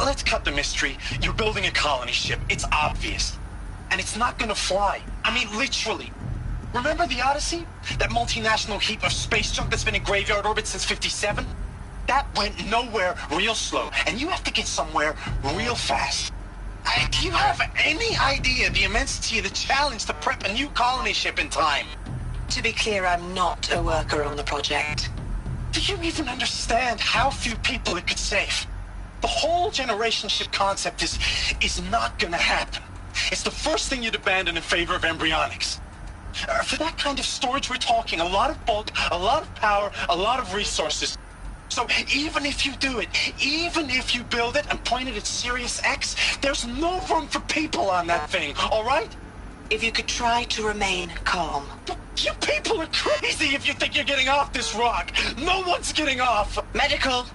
let's cut the mystery. You're building a colony ship. It's obvious. And it's not gonna fly. I mean, literally. Remember the Odyssey? That multinational heap of space junk that's been in graveyard orbit since 57? That went nowhere real slow. And you have to get somewhere real fast. Do you have any idea the immensity of the challenge to prep a new colony ship in time? To be clear, I'm not a worker on the project. Do you even understand how few people it could save? The whole generation ship concept is not gonna happen. It's the first thing you'd abandon in favor of embryonics. For that kind of storage, we're talking a lot of bulk, a lot of power, a lot of resources. So even if you do it, even if you build it and point it at Sirius X, there's no room for people on that thing, all right? If you could try to remain calm. You people are crazy if you think you're getting off this rock. No one's getting off. Medical.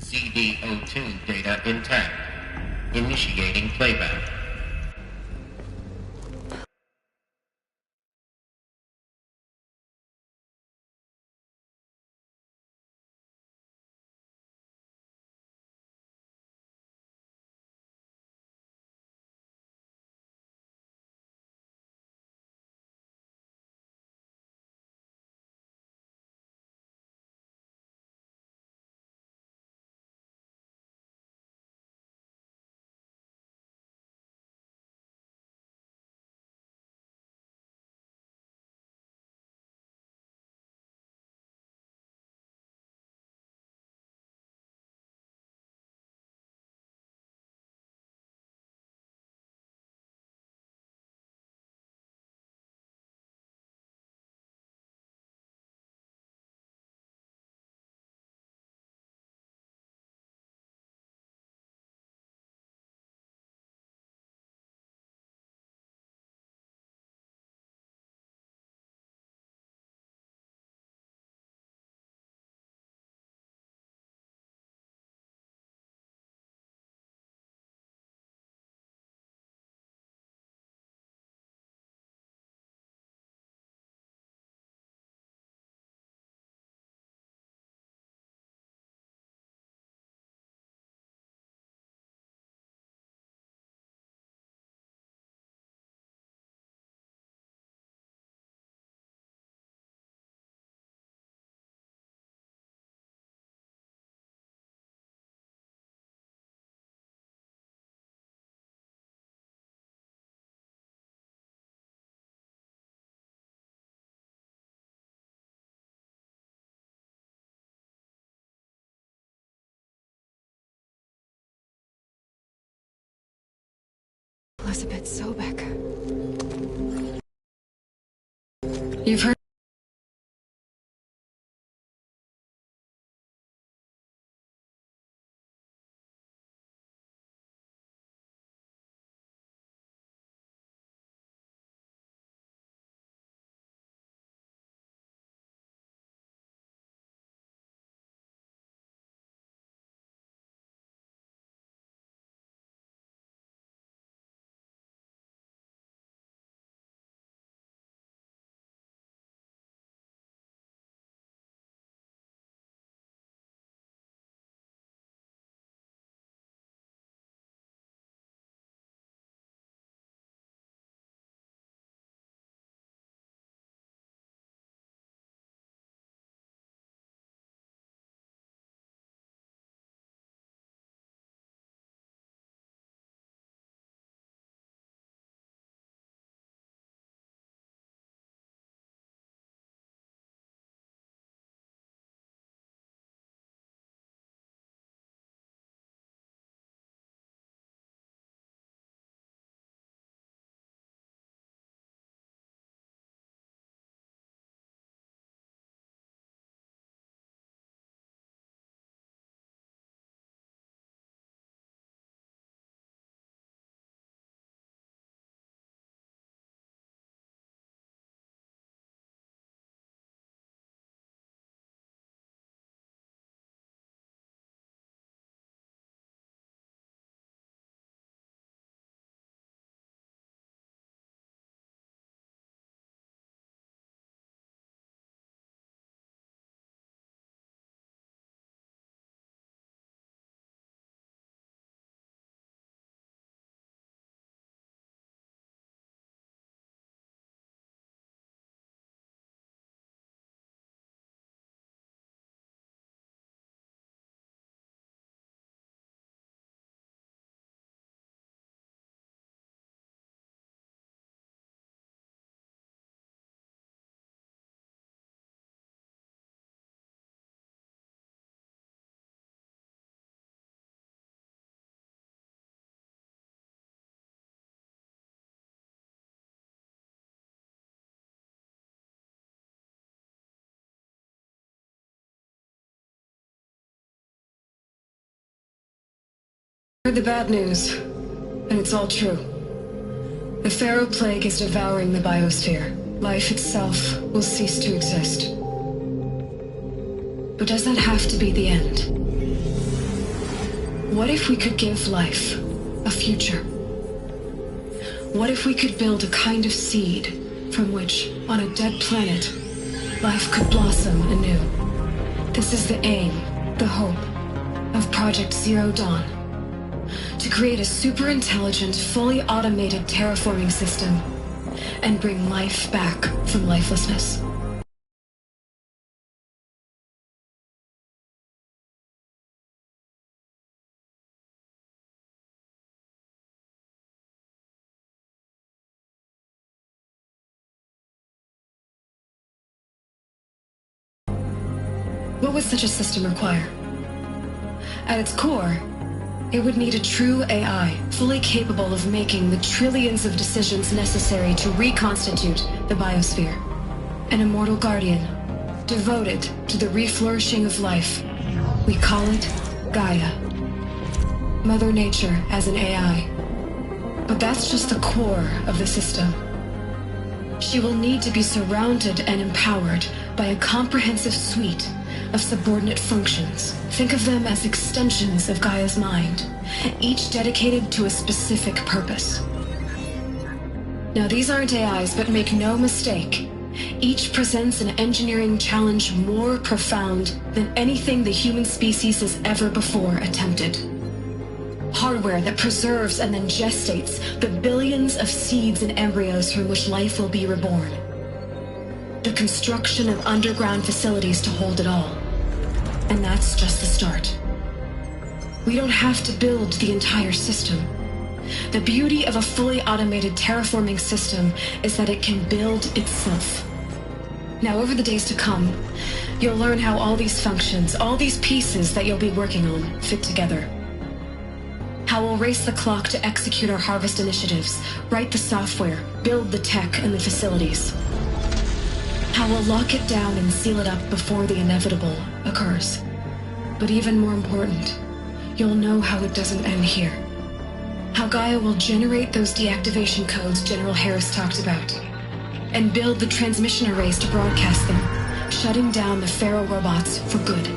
CD02 data intact. Initiating playback. Elizabeth Sobek. You've heard the bad news, and it's all true. The Pharaoh Plague is devouring the biosphere. Life itself will cease to exist. But does that have to be the end? What if we could give life a future? What if we could build a kind of seed from which, on a dead planet, life could blossom anew? This is the aim, the hope, of Project Zero Dawn. To create a super-intelligent, fully automated terraforming system and bring life back from lifelessness. What would such a system require? At its core, it would need a true AI, fully capable of making the trillions of decisions necessary to reconstitute the biosphere. An immortal guardian, devoted to the reflourishing of life. We call it Gaia. Mother Nature as an AI. But that's just the core of the system. She will need to be surrounded and empowered by a comprehensive suite of subordinate functions. Think of them as extensions of Gaia's mind, each dedicated to a specific purpose. Now, these aren't AIs, but make no mistake, each presents an engineering challenge more profound than anything the human species has ever before attempted. Hardware that preserves and then gestates the billions of seeds and embryos from which life will be reborn. The construction of underground facilities to hold it all. And that's just the start. We don't have to build the entire system. The beauty of a fully automated terraforming system is that it can build itself. Now, over the days to come, you'll learn how all these functions, all these pieces that you'll be working on, fit together. How we'll race the clock to execute our harvest initiatives, write the software, build the tech and the facilities. How we'll lock it down and seal it up before the inevitable occurs. But even more important, you'll know how it doesn't end here. How Gaia will generate those deactivation codes General Harris talked about, and build the transmission arrays to broadcast them, shutting down the Pharaoh robots for good.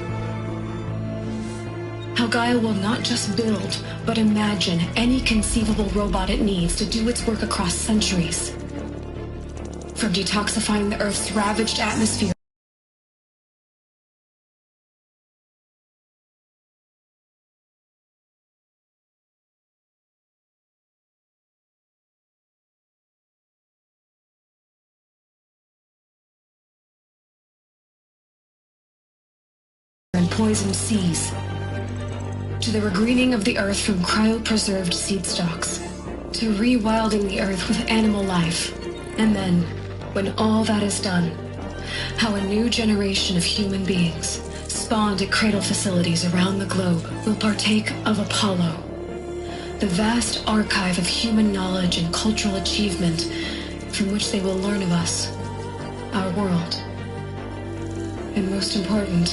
How Gaia will not just build, but imagine any conceivable robot it needs to do its work across centuries. From detoxifying the Earth's ravaged atmosphere and poisoned seas, to the regreening of the Earth from cryopreserved seed stalks, to rewilding the Earth with animal life, and then, when all that is done, how a new generation of human beings, spawned at cradle facilities around the globe, will partake of Apollo, the vast archive of human knowledge and cultural achievement from which they will learn of us, our world, and most important,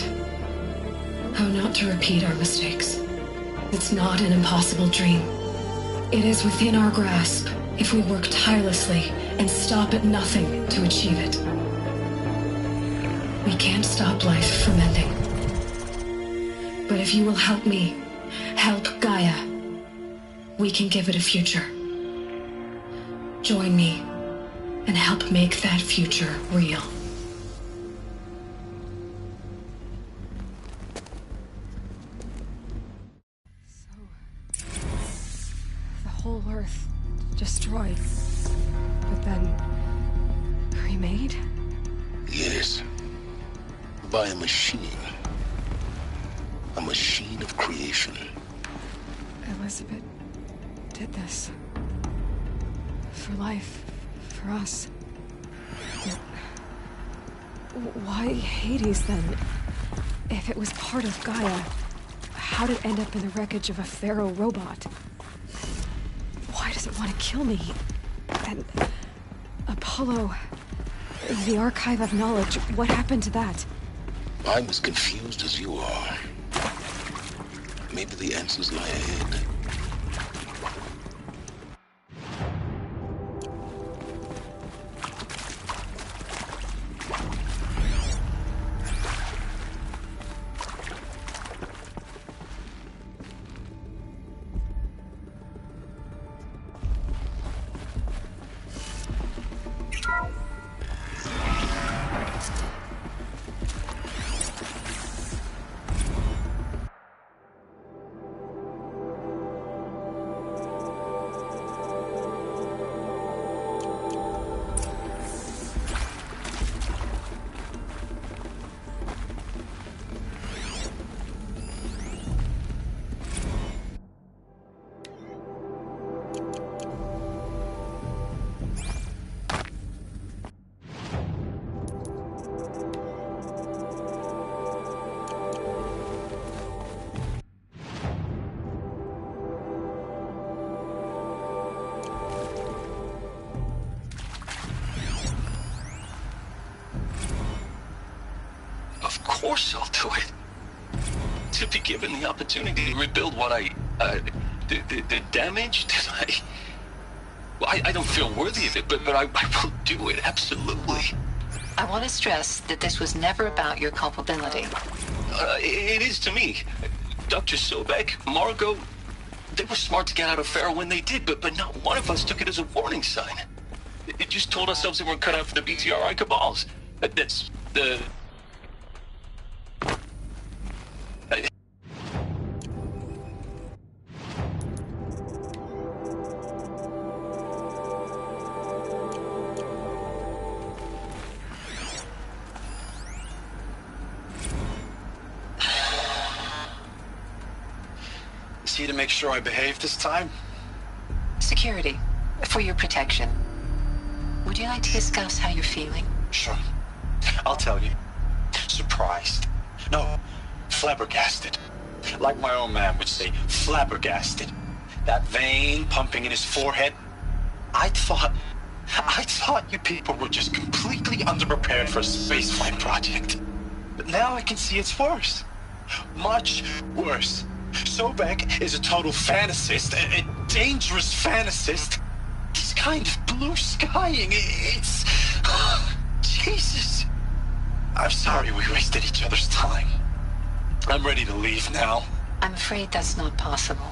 how not to repeat our mistakes. It's not an impossible dream. It is within our grasp if we work tirelessly and stop at nothing to achieve it. We can't stop life from ending. But if you will help me, help Gaia, we can give it a future. Join me and help make that future real. Whole Earth destroyed, but then remade? Yes. By a machine. A machine of creation. Elizabeth did this. For life, for us. Why Hades then? If it was part of Gaia, how'd it end up in the wreckage of a Pharaoh robot? Why does it want to kill me? And Apollo, the archive of knowledge, what happened to that? I'm as confused as you are. Maybe the answers lie ahead. course I'll do it. To be given the opportunity to rebuild what the damage that I don't feel worthy of it, but I will do it, absolutely. I want to stress that this was never about your culpability. It is to me. Dr. Sobek, Margot, they were smart to get out of Farrow when they did, but not one of us took it as a warning sign. It just told ourselves that we're cut out for the BTRI cabals. That's the... See to make sure I behave this time? Security, for your protection. Would you like to discuss how you're feeling? Sure. I'll tell you. Surprised. No, flabbergasted. Like my own man would say, flabbergasted. That vein pumping in his forehead. I thought you people were just completely underprepared for a spaceflight project. But now I can see it's worse. Much worse. Sobek is a total fantasist, a dangerous fantasist. He's kind of blue skying. It's... Jesus. I'm sorry we wasted each other's time. I'm ready to leave now. I'm afraid that's not possible.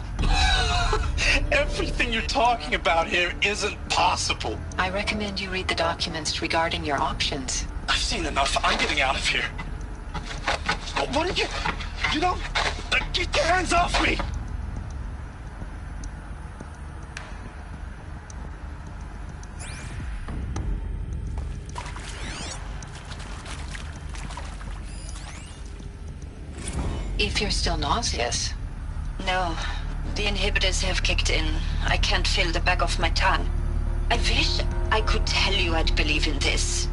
Everything you're talking about here isn't possible. I recommend you read the documents regarding your options. I've seen enough. I'm getting out of here. What are you... You don't... Get your hands off me! If you're still nauseous. No, the inhibitors have kicked in. I can't feel the back of my tongue. I wish I could tell you I'd believe in this.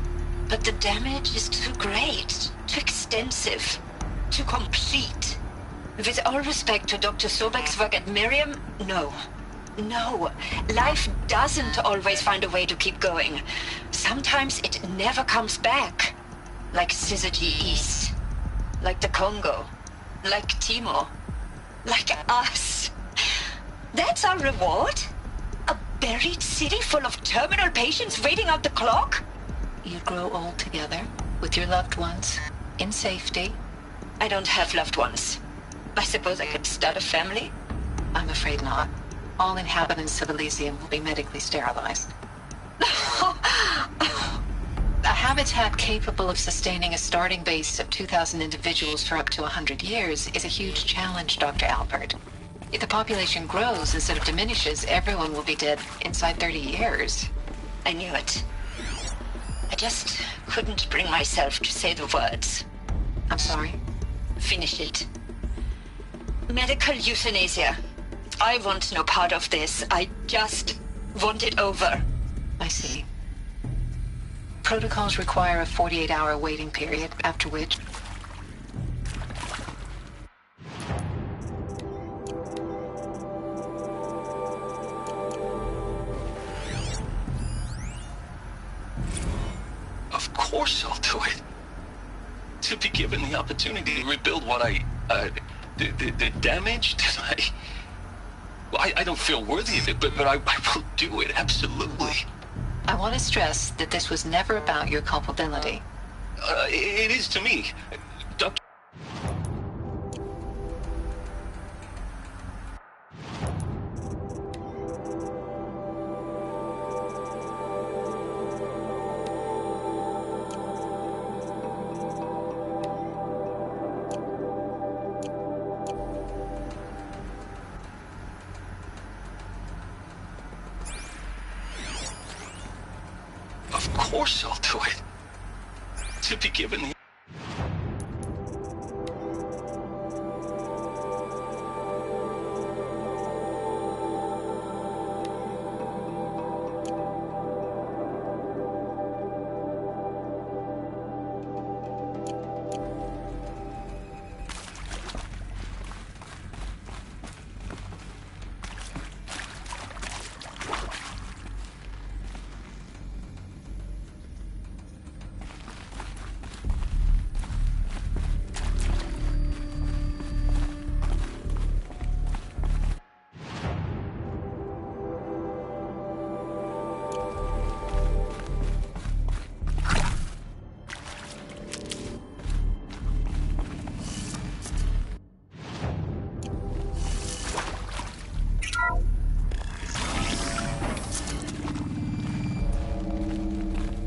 But the damage is too great, too extensive, too complete. With all respect to Dr. Sobek's work at Miriam, no. No, life doesn't always find a way to keep going. Sometimes it never comes back. Like Syzygy East. Like the Congo. Like Timo. Like us. That's our reward? A buried city full of terminal patients waiting out the clock? You grow old together, with your loved ones, in safety. I don't have loved ones. I suppose I could start a family? I'm afraid not. All inhabitants of Elysium will be medically sterilized. A habitat capable of sustaining a starting base of 2,000 individuals for up to 100 years is a huge challenge, Dr. Albert. If the population grows instead of diminishes, everyone will be dead inside 30 years. I knew it. I just couldn't bring myself to say the words. I'm sorry. Finish it. Medical euthanasia. I want no part of this. I just want it over. I see. Protocols require a 48-hour waiting period, after which... Of course I'll do it. To be given the opportunity to rebuild what the damage that I don't feel worthy of it, but I will do it, absolutely. I want to stress that this was never about your culpability. It is to me. Dr. Of course I'll do it. To be given the...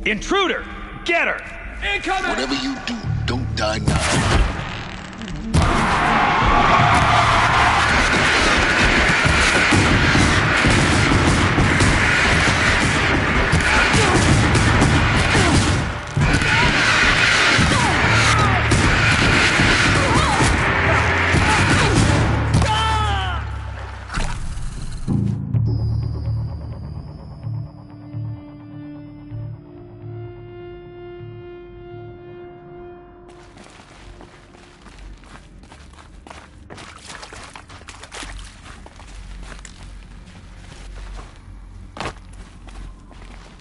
Intruder! Get her! Incoming! Whatever you do, don't die now.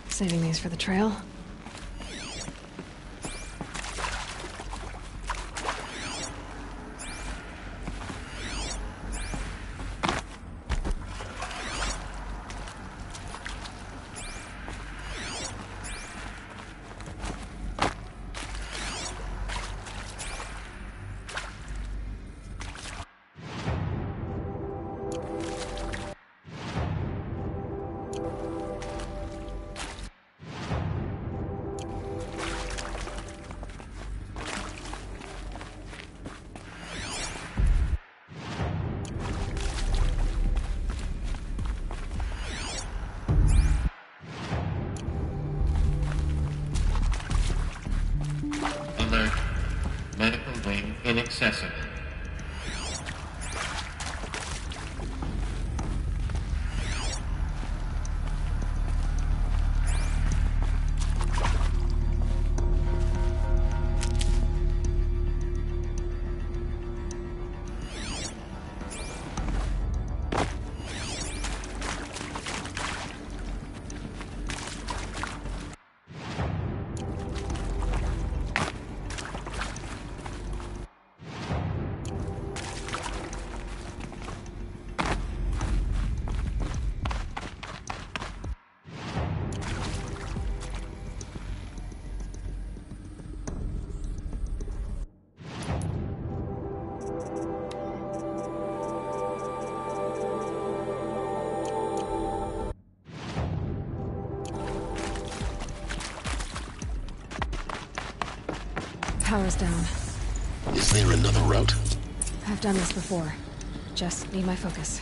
Saving these for the trail. Alert. Medical wing inaccessible. Power's down. Is there another route? I've done this before. Just need my focus.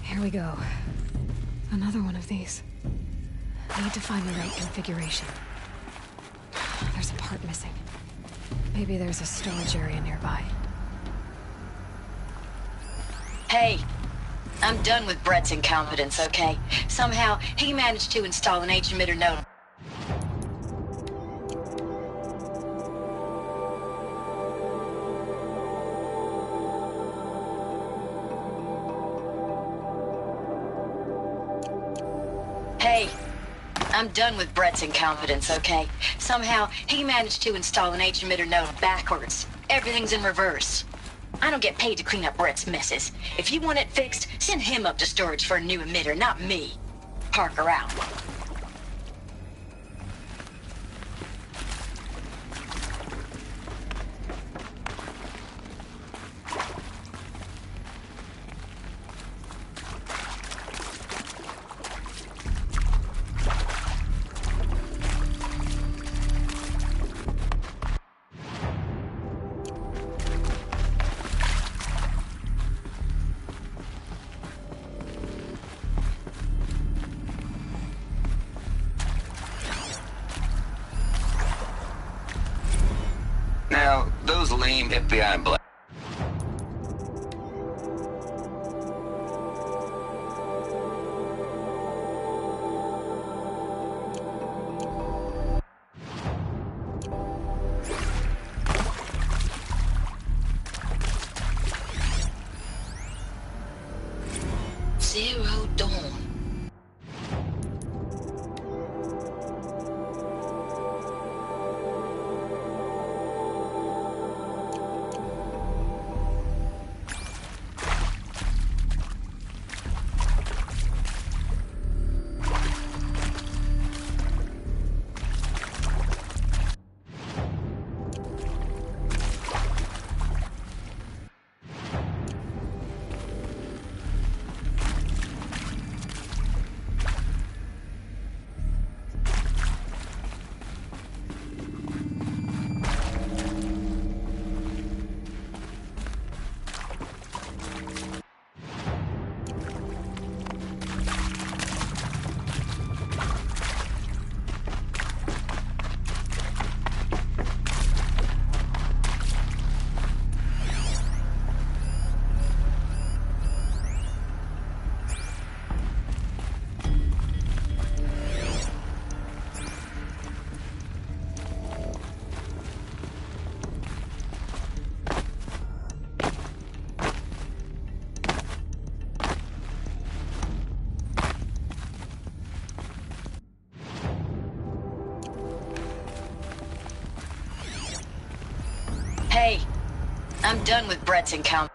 Here we go. Another one of these. I need to find the right configuration. There's a part missing. Maybe there's a storage area nearby. Hey, I'm done with Brett's incompetence, okay? Somehow, he managed to install an H-emitter node. Hey, I'm done with Brett's incompetence, okay? Somehow, he managed to install an H-emitter node backwards. Everything's in reverse. I don't get paid to clean up Brett's messes. If you want it fixed, send him up to storage for a new emitter, not me. Parker out. Now, those lame FBI black... I'm done with Brett's encounter.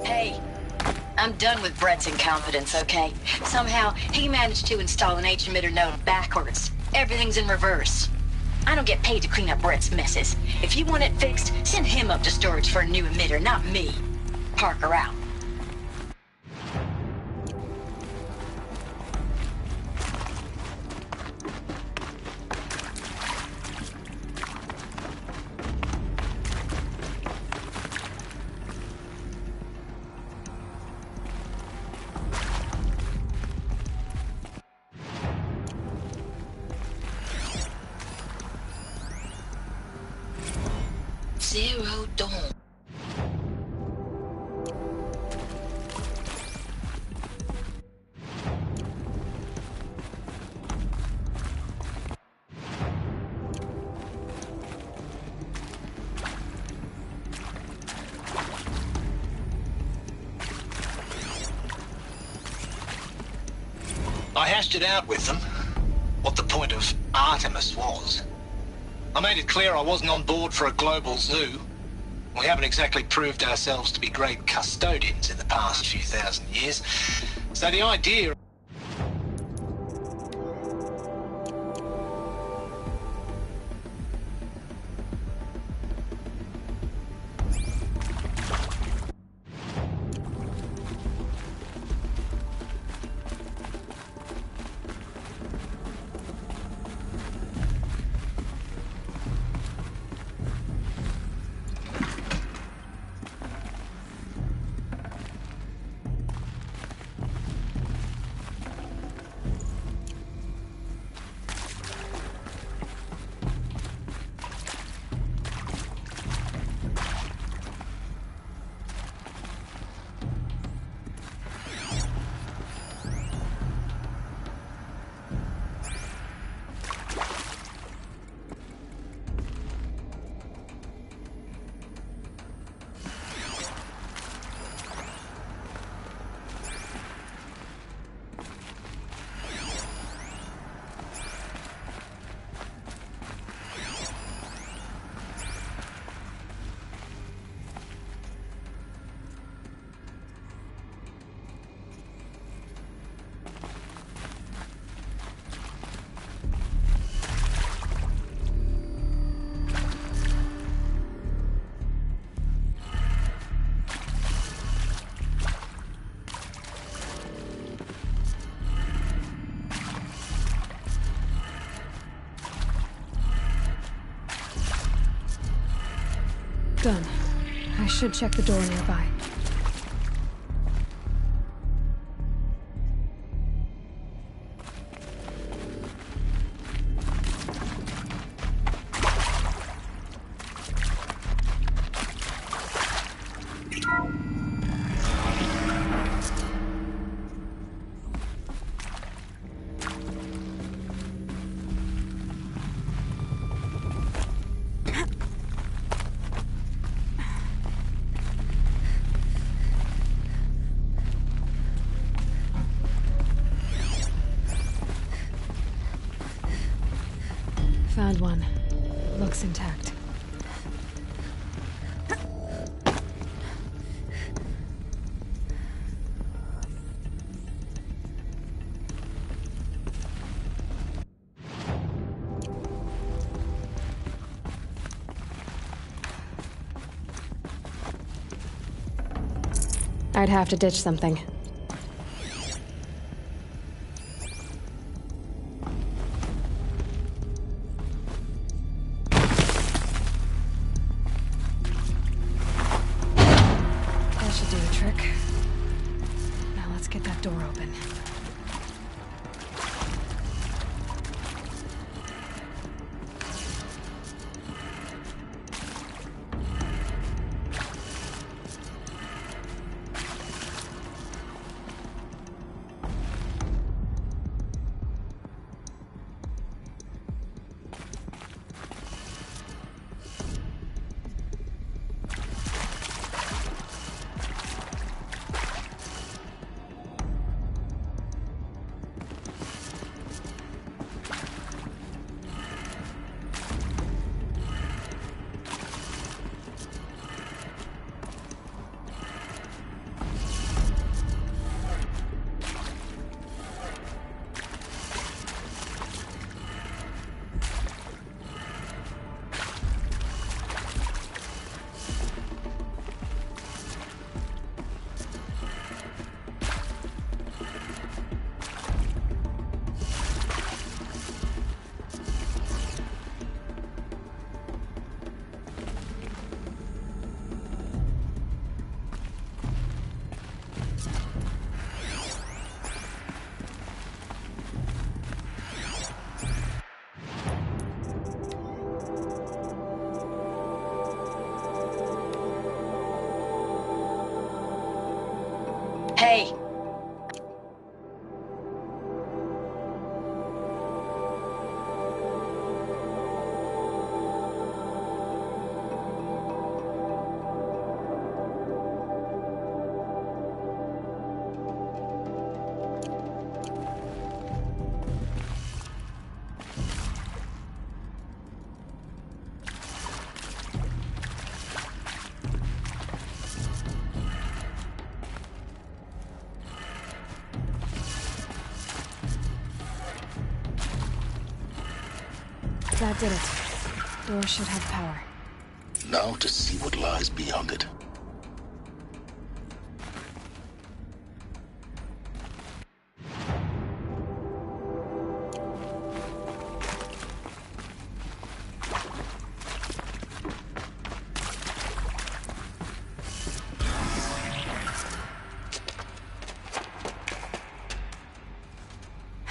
Hey, I'm done with Brett's incompetence, okay? Somehow, he managed to install an H-emitter node backwards. Everything's in reverse. I don't get paid to clean up Brett's messes. If you want it fixed, send him up to storage for a new emitter, not me. Parker out. Zero Dawn. I hashed it out with them, what the point of Artemis was. I made it clear I wasn't on board for a global zoo. We haven't exactly proved ourselves to be great custodians in the past few thousand years. So the idea... Done. I should check the door nearby. Found one. Looks intact. I'd have to ditch something. Door open. That did it. Door should have power. Now to see what lies beyond it.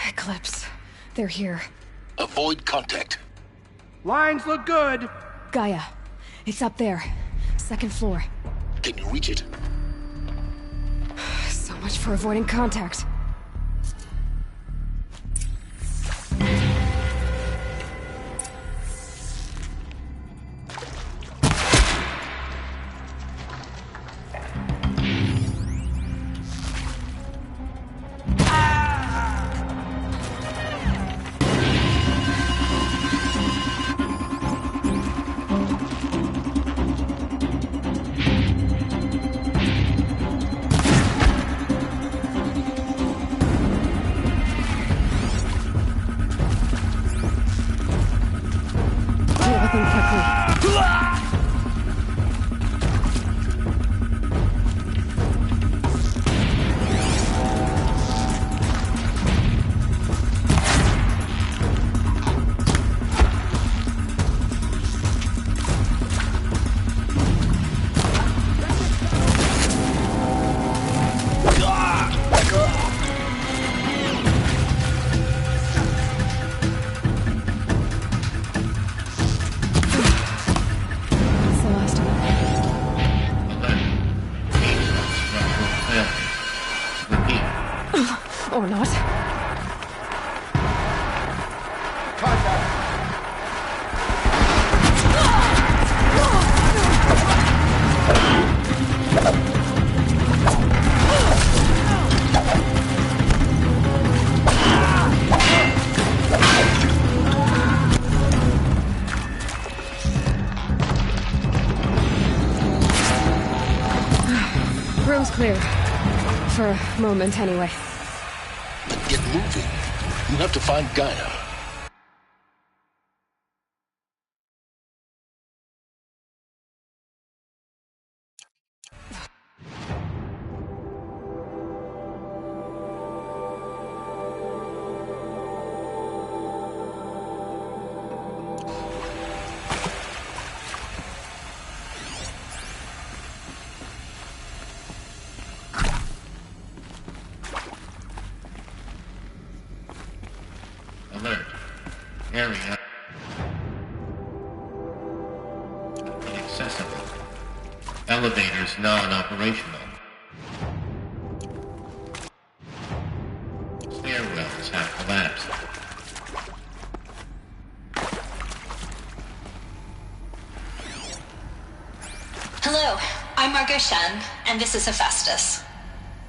Eclipse. They're here. Avoid contact. Lines look good. Gaia. It's up there. Second floor. Can you reach it? So much for avoiding contact. Or not. Room's cleared. For a moment, anyway. Get moving. You have to find Gaia. Alert. Area inaccessible. Elevators non-operational. Stairwells have collapsed. Hello, I'm Margot Shen, and this is Hephaestus.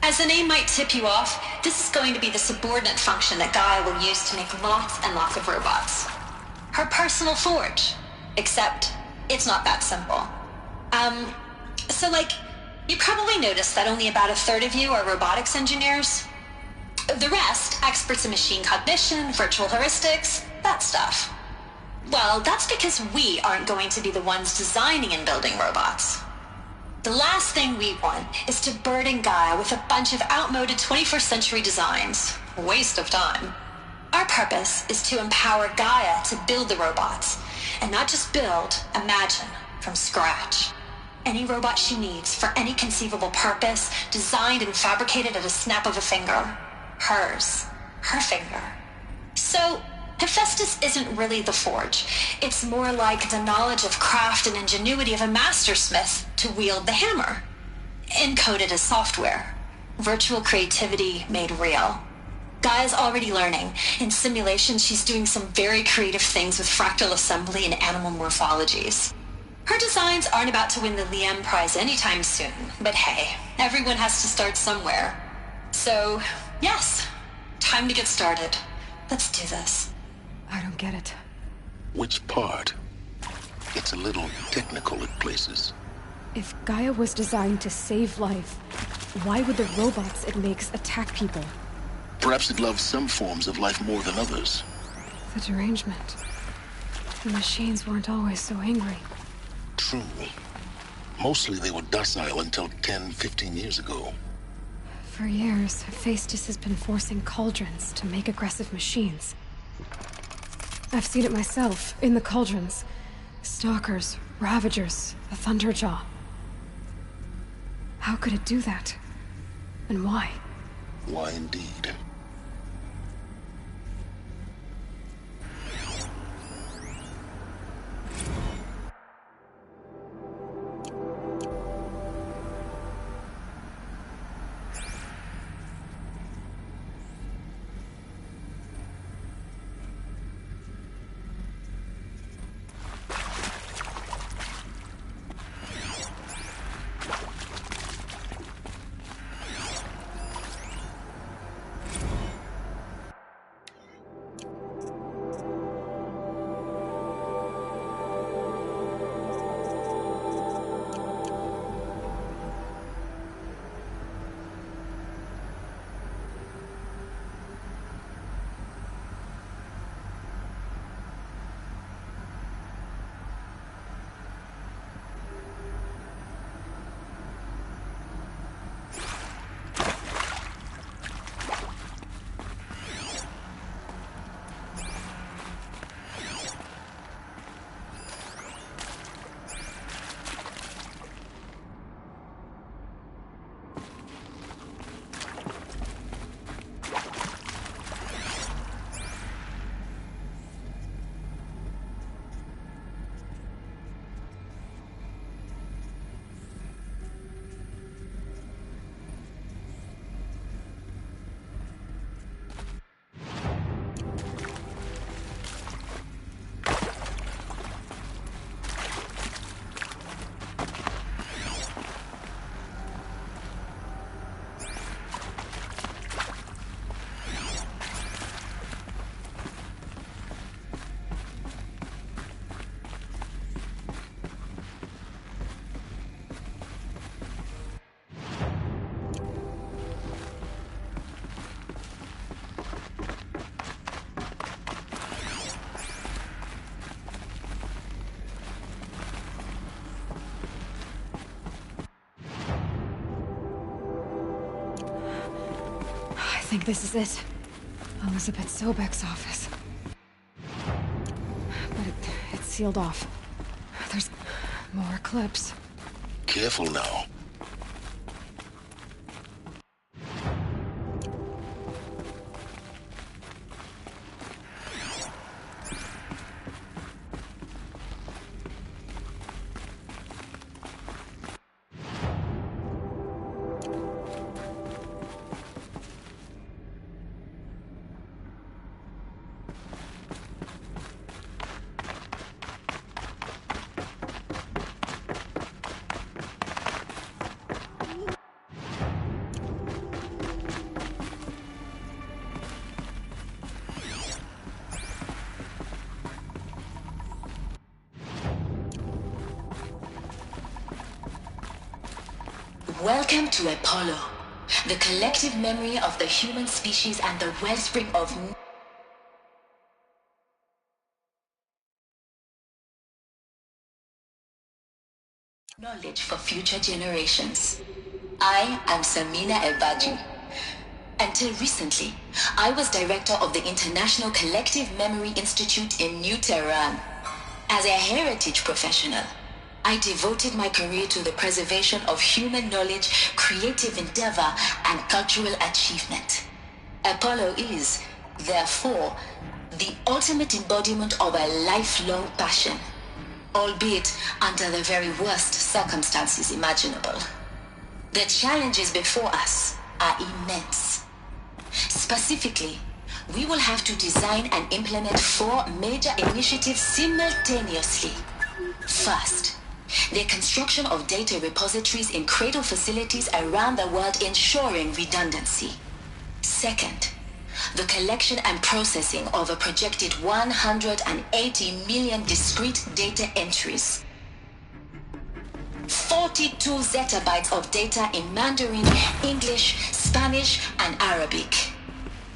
As the name might tip you off, this is going to be the subordinate function that Gaia will use to make lots and lots of robots. Her personal forge. Except, it's not that simple. You probably noticed that only about a third of you are robotics engineers. The rest, experts in machine cognition, virtual heuristics, that stuff. Well, that's because we aren't going to be the ones designing and building robots. The last thing we want is to burden Gaia with a bunch of outmoded 21st century designs. A waste of time. Our purpose is to empower Gaia to build the robots, and not just build, imagine, from scratch. Any robot she needs for any conceivable purpose, designed and fabricated at a snap of a finger. Hers. Her finger. So, Hephaestus isn't really the forge. It's more like the knowledge of craft and ingenuity of a mastersmith to wield the hammer. Encoded as software. Virtual creativity made real. Gaia's already learning. In simulations, she's doing some very creative things with fractal assembly and animal morphologies. Her designs aren't about to win the Liam Prize anytime soon, but hey, everyone has to start somewhere. So, yes, time to get started. Let's do this. I don't get it. Which part? It's a little technical at places. If Gaia was designed to save life, why would the robots it makes attack people? Perhaps it loves some forms of life more than others. The derangement. The machines weren't always so angry. True. Mostly they were docile until 10, 15 years ago. For years, Hephaestus has been forcing cauldrons to make aggressive machines. I've seen it myself, in the cauldrons. Stalkers, Ravagers, the Thunderjaw. How could it do that? And why? Why indeed? I think this is it. Elizabeth Sobek's office. But it's sealed off. There's more clips. Careful now. Welcome to Apollo, the collective memory of the human species and the wellspring of knowledge for future generations. I am Samina Elbaji. Until recently, I was director of the International Collective Memory Institute in New Tehran. As a heritage professional, I devoted my career to the preservation of human knowledge, creative endeavor, and cultural achievement. Apollo is, therefore, the ultimate embodiment of a lifelong passion, albeit under the very worst circumstances imaginable. The challenges before us are immense. Specifically, we will have to design and implement 4 major initiatives simultaneously. First, the construction of data repositories in cradle facilities around the world, ensuring redundancy. Second, the collection and processing of a projected 180 million discrete data entries. 42 zettabytes of data in Mandarin, English, Spanish, and Arabic.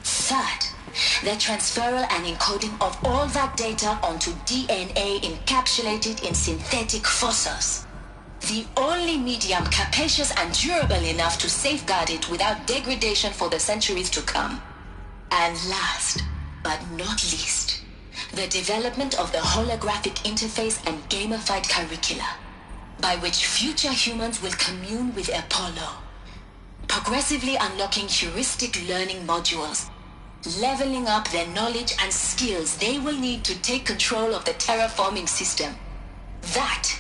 Third, the transferal and encoding of all that data onto DNA encapsulated in synthetic fossils. The only medium capacious and durable enough to safeguard it without degradation for the centuries to come. And last, but not least, the development of the holographic interface and gamified curricula, by which future humans will commune with Apollo, progressively unlocking heuristic learning modules, leveling up their knowledge and skills they will need to take control of the terraforming system. That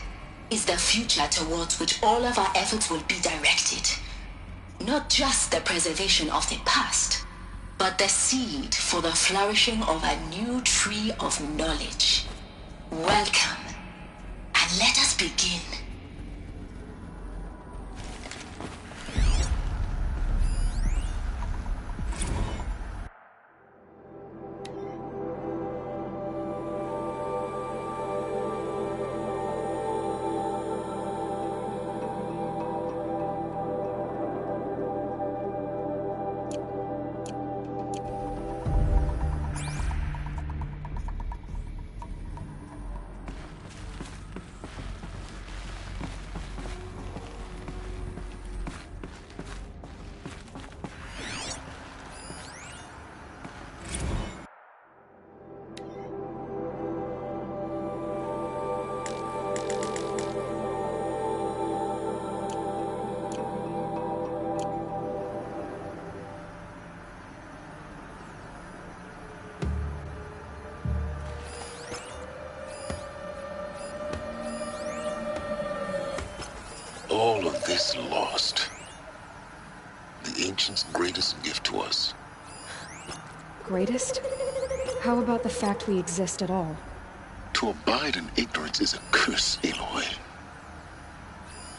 is the future towards which all of our efforts will be directed. Not just the preservation of the past, but the seed for the flourishing of a new tree of knowledge. Welcome, and let us begin. All of this lost. The Ancients' greatest gift to us. Greatest? How about the fact we exist at all? To abide in ignorance is a curse, Aloy.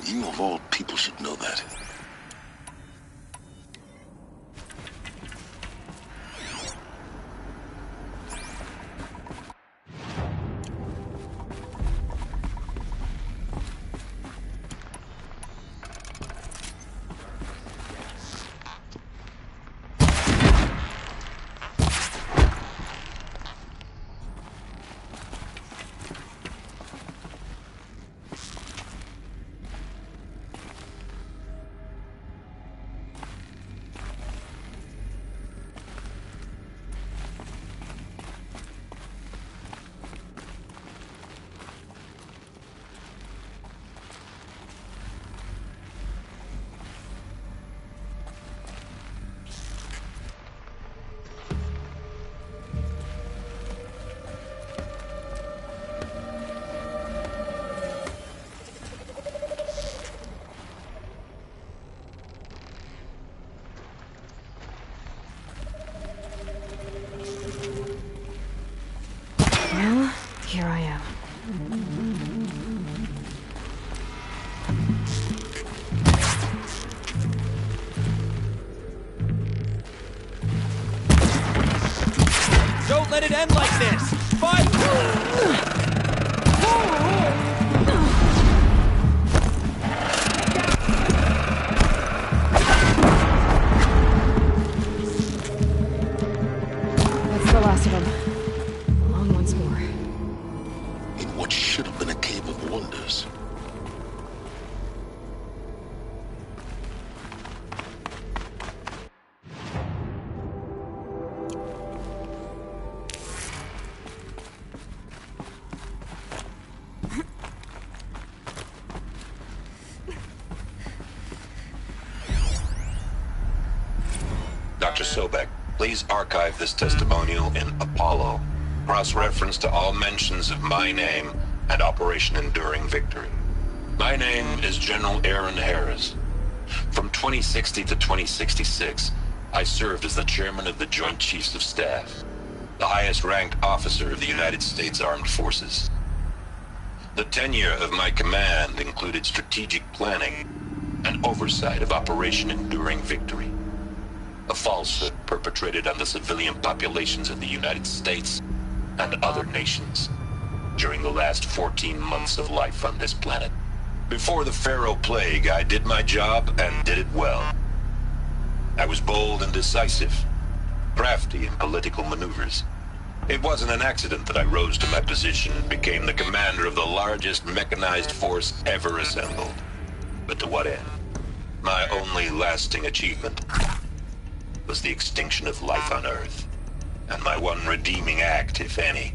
You of all people should know that. Well, here I am. Don't let it end like this! Fight! That's the last of them. Along once more. In what should have been a cave of wonders. Dr. Sobek, please archive this testimonial in Apollo. Cross-reference to all mentions of my name and Operation Enduring Victory. My name is General Aaron Harris. From 2060 to 2066, I served as the chairman of the Joint Chiefs of Staff, the highest-ranked officer of the United States Armed Forces. The tenure of my command included strategic planning and oversight of Operation Enduring Victory, a falsehood perpetrated on the civilian populations of the United States and other nations during the last 14 months of life on this planet. Before the Pharaoh Plague, I did my job and did it well. I was bold and decisive, crafty in political maneuvers. It wasn't an accident that I rose to my position and became the commander of the largest mechanized force ever assembled. But to what end? My only lasting achievement was the extinction of life on Earth. And my one redeeming act, if any,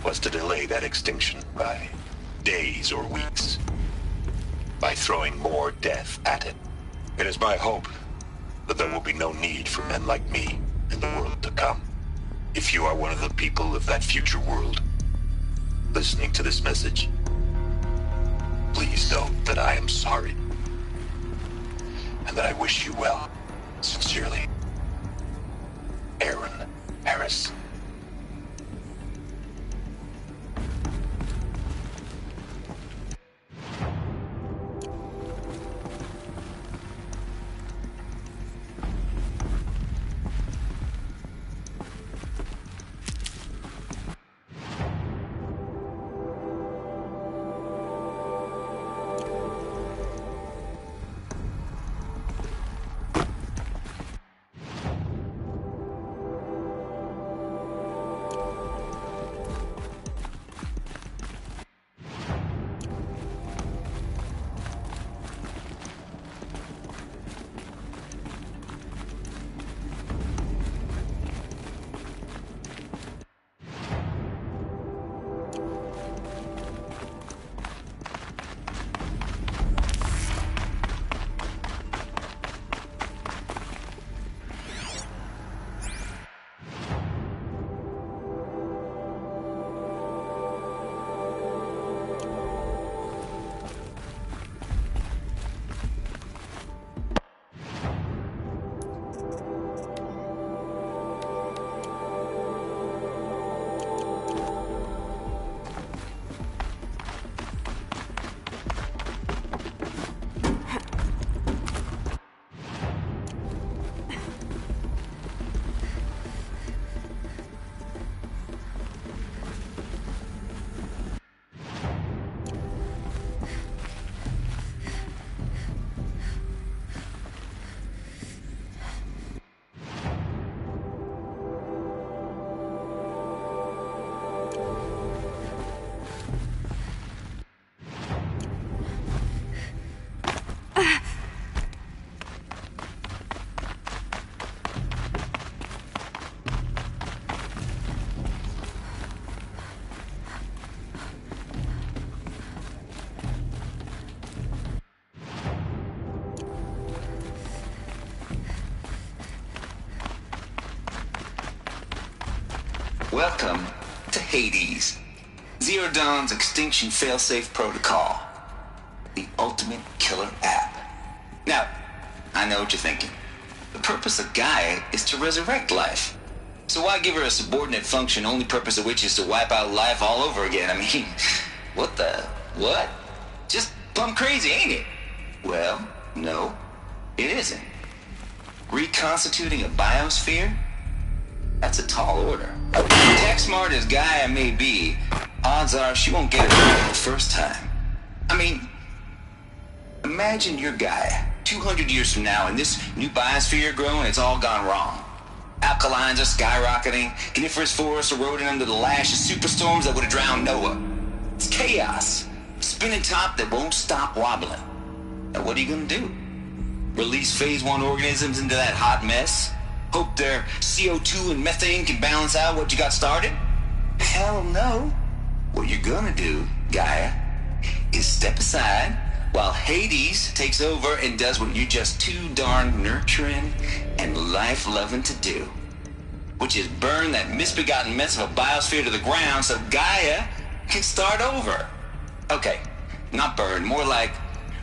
was to delay that extinction by days or weeks, by throwing more death at it. It is my hope that there will be no need for men like me in the world to come. If you are one of the people of that future world listening to this message, please know that I am sorry and that I wish you well. Sincerely, Aaron Harris. Welcome to Hades, Zero Dawn's extinction failsafe protocol, the ultimate killer app. Now, I know what you're thinking. The purpose of Gaia is to resurrect life. So why give her a subordinate function, only purpose of which is to wipe out life all over again? I mean, what? Just plumb crazy, ain't it? Well, no, it isn't. Reconstituting a biosphere? That's a tall order. Tech smart as Gaia may be, odds are she won't get it right the first time. I mean, imagine you're Gaia, 200 years from now, and this new biosphere you're growing, it's all gone wrong. Alkalines are skyrocketing, coniferous forests eroding under the lash of superstorms that would have drowned Noah. It's chaos. Spinning top that won't stop wobbling. Now what are you gonna do? Release phase 1 organisms into that hot mess? Hope their CO2 and methane can balance out what you got started? Hell no. What you're gonna do, Gaia, is step aside while Hades takes over and does what you're just too darn nurturing and life-loving to do, which is burn that misbegotten mess of a biosphere to the ground so Gaia can start over. Okay, not burn, more like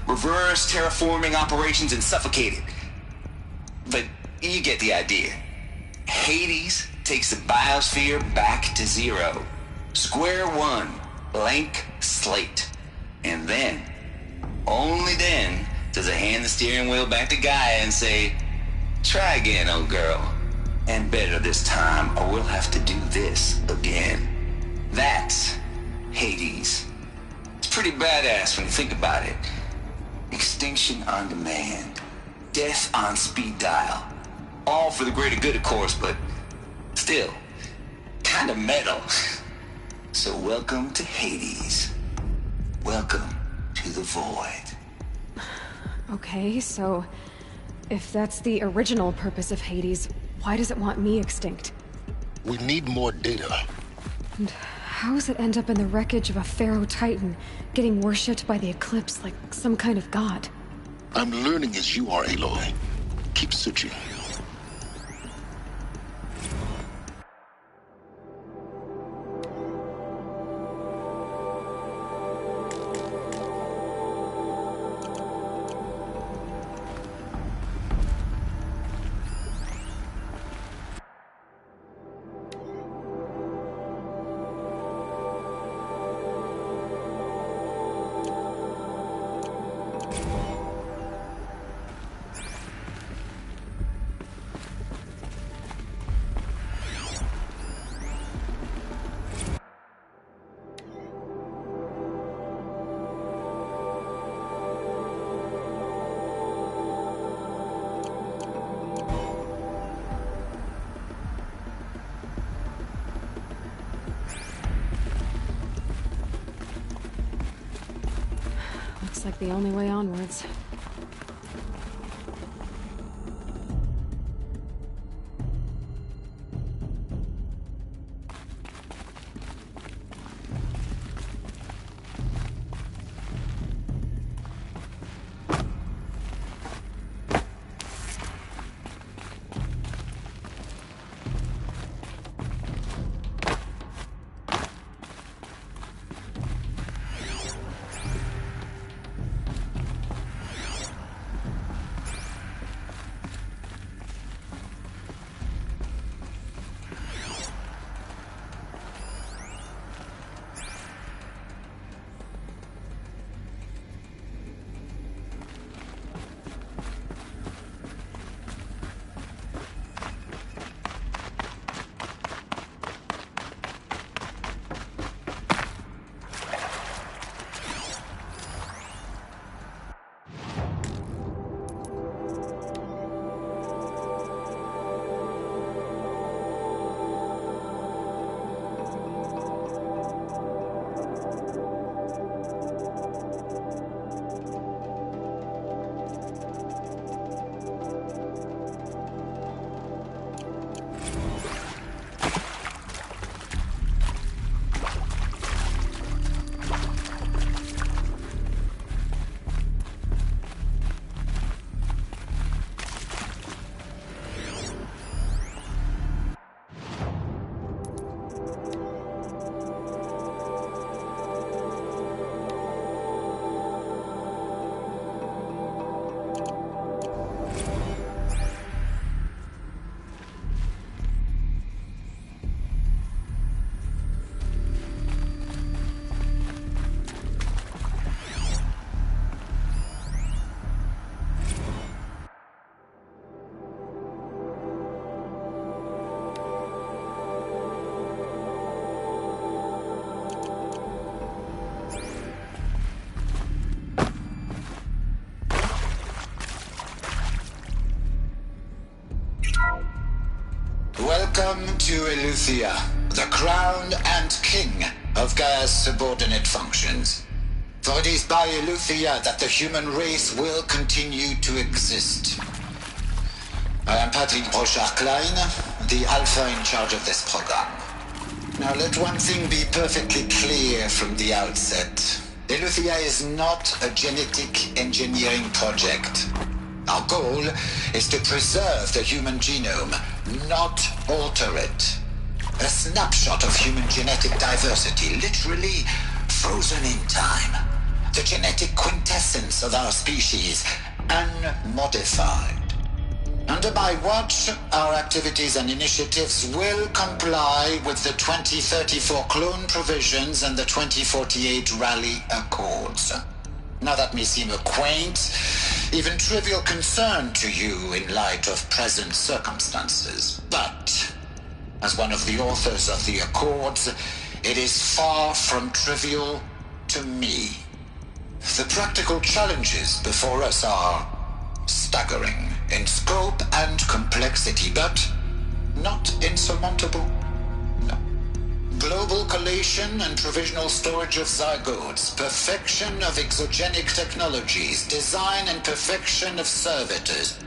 reverse terraforming operations and suffocate it. But you get the idea. Hades takes the biosphere back to zero. Square one, blank slate. And then, only then, does it hand the steering wheel back to Gaia and say, try again, old girl. And better this time, or we'll have to do this again. That's Hades. It's pretty badass when you think about it. Extinction on demand. Death on speed dial. All for the greater good, of course, but still, kind of metal. So welcome to Hades. Welcome to the Void. Okay, so if that's the original purpose of Hades, why does it want me extinct? We need more data. And how does it end up in the wreckage of a Pharaoh Titan, getting worshipped by the Eclipse like some kind of god? I'm learning as you are, Aloy. Keep searching. Like the only way onwards. Welcome to Eleuthia, the crown and king of Gaia's subordinate functions. For it is by Eleuthia that the human race will continue to exist. I am Patrick Brochard-Klein, the Alpha in charge of this program. Now let one thing be perfectly clear from the outset. Eleuthia is not a genetic engineering project. Our goal is to preserve the human genome, not alter it. A snapshot of human genetic diversity, literally frozen in time. The genetic quintessence of our species, unmodified. Under my watch, our activities and initiatives will comply with the 2034 clone provisions and the 2048 Raleigh Accords. Now that may seem a quaint, even trivial concern to you in light of present circumstances, but as one of the authors of the Accords, it is far from trivial to me. The practical challenges before us are staggering. in scope and complexity, but not insurmountable. No. Global collation and provisional storage of zygotes, perfection of exogenic technologies, design and perfection of servitors,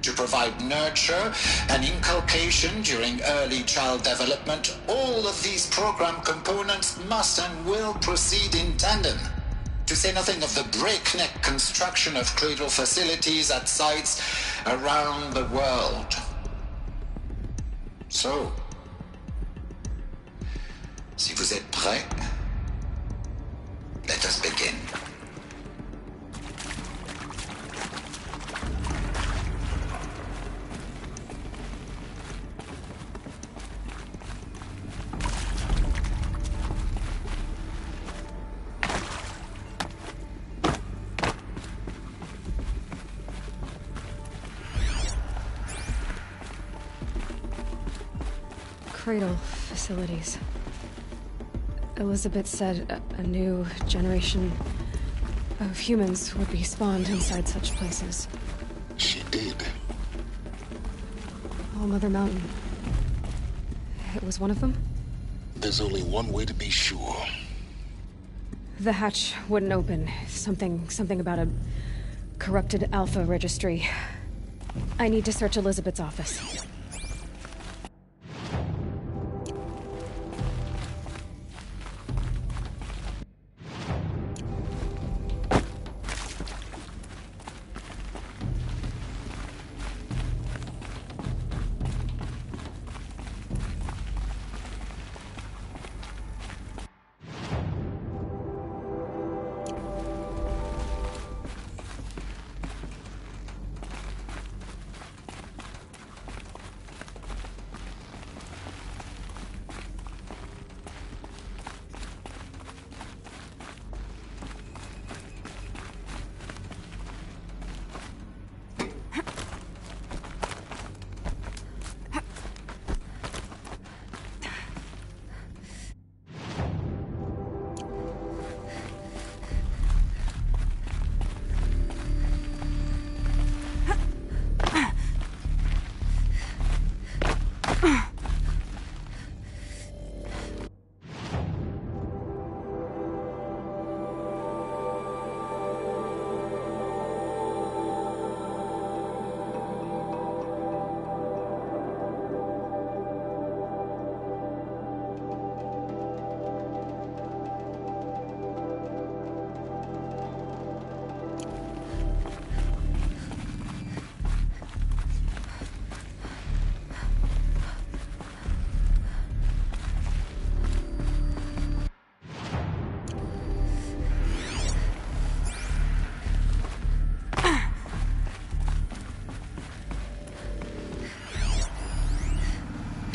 to provide nurture and inculcation during early child development. All of these program components must and will proceed in tandem, to say nothing of the breakneck construction of cradle facilities at sites around the world. So, si vous êtes prêts, let us begin. Cradle facilities. Elizabeth said a new generation of humans would be spawned inside such places. She did. Oh, Mother Mountain. It was one of them? There's only one way to be sure. The hatch wouldn't open. Something about a corrupted Alpha registry. I need to search Elizabeth's office.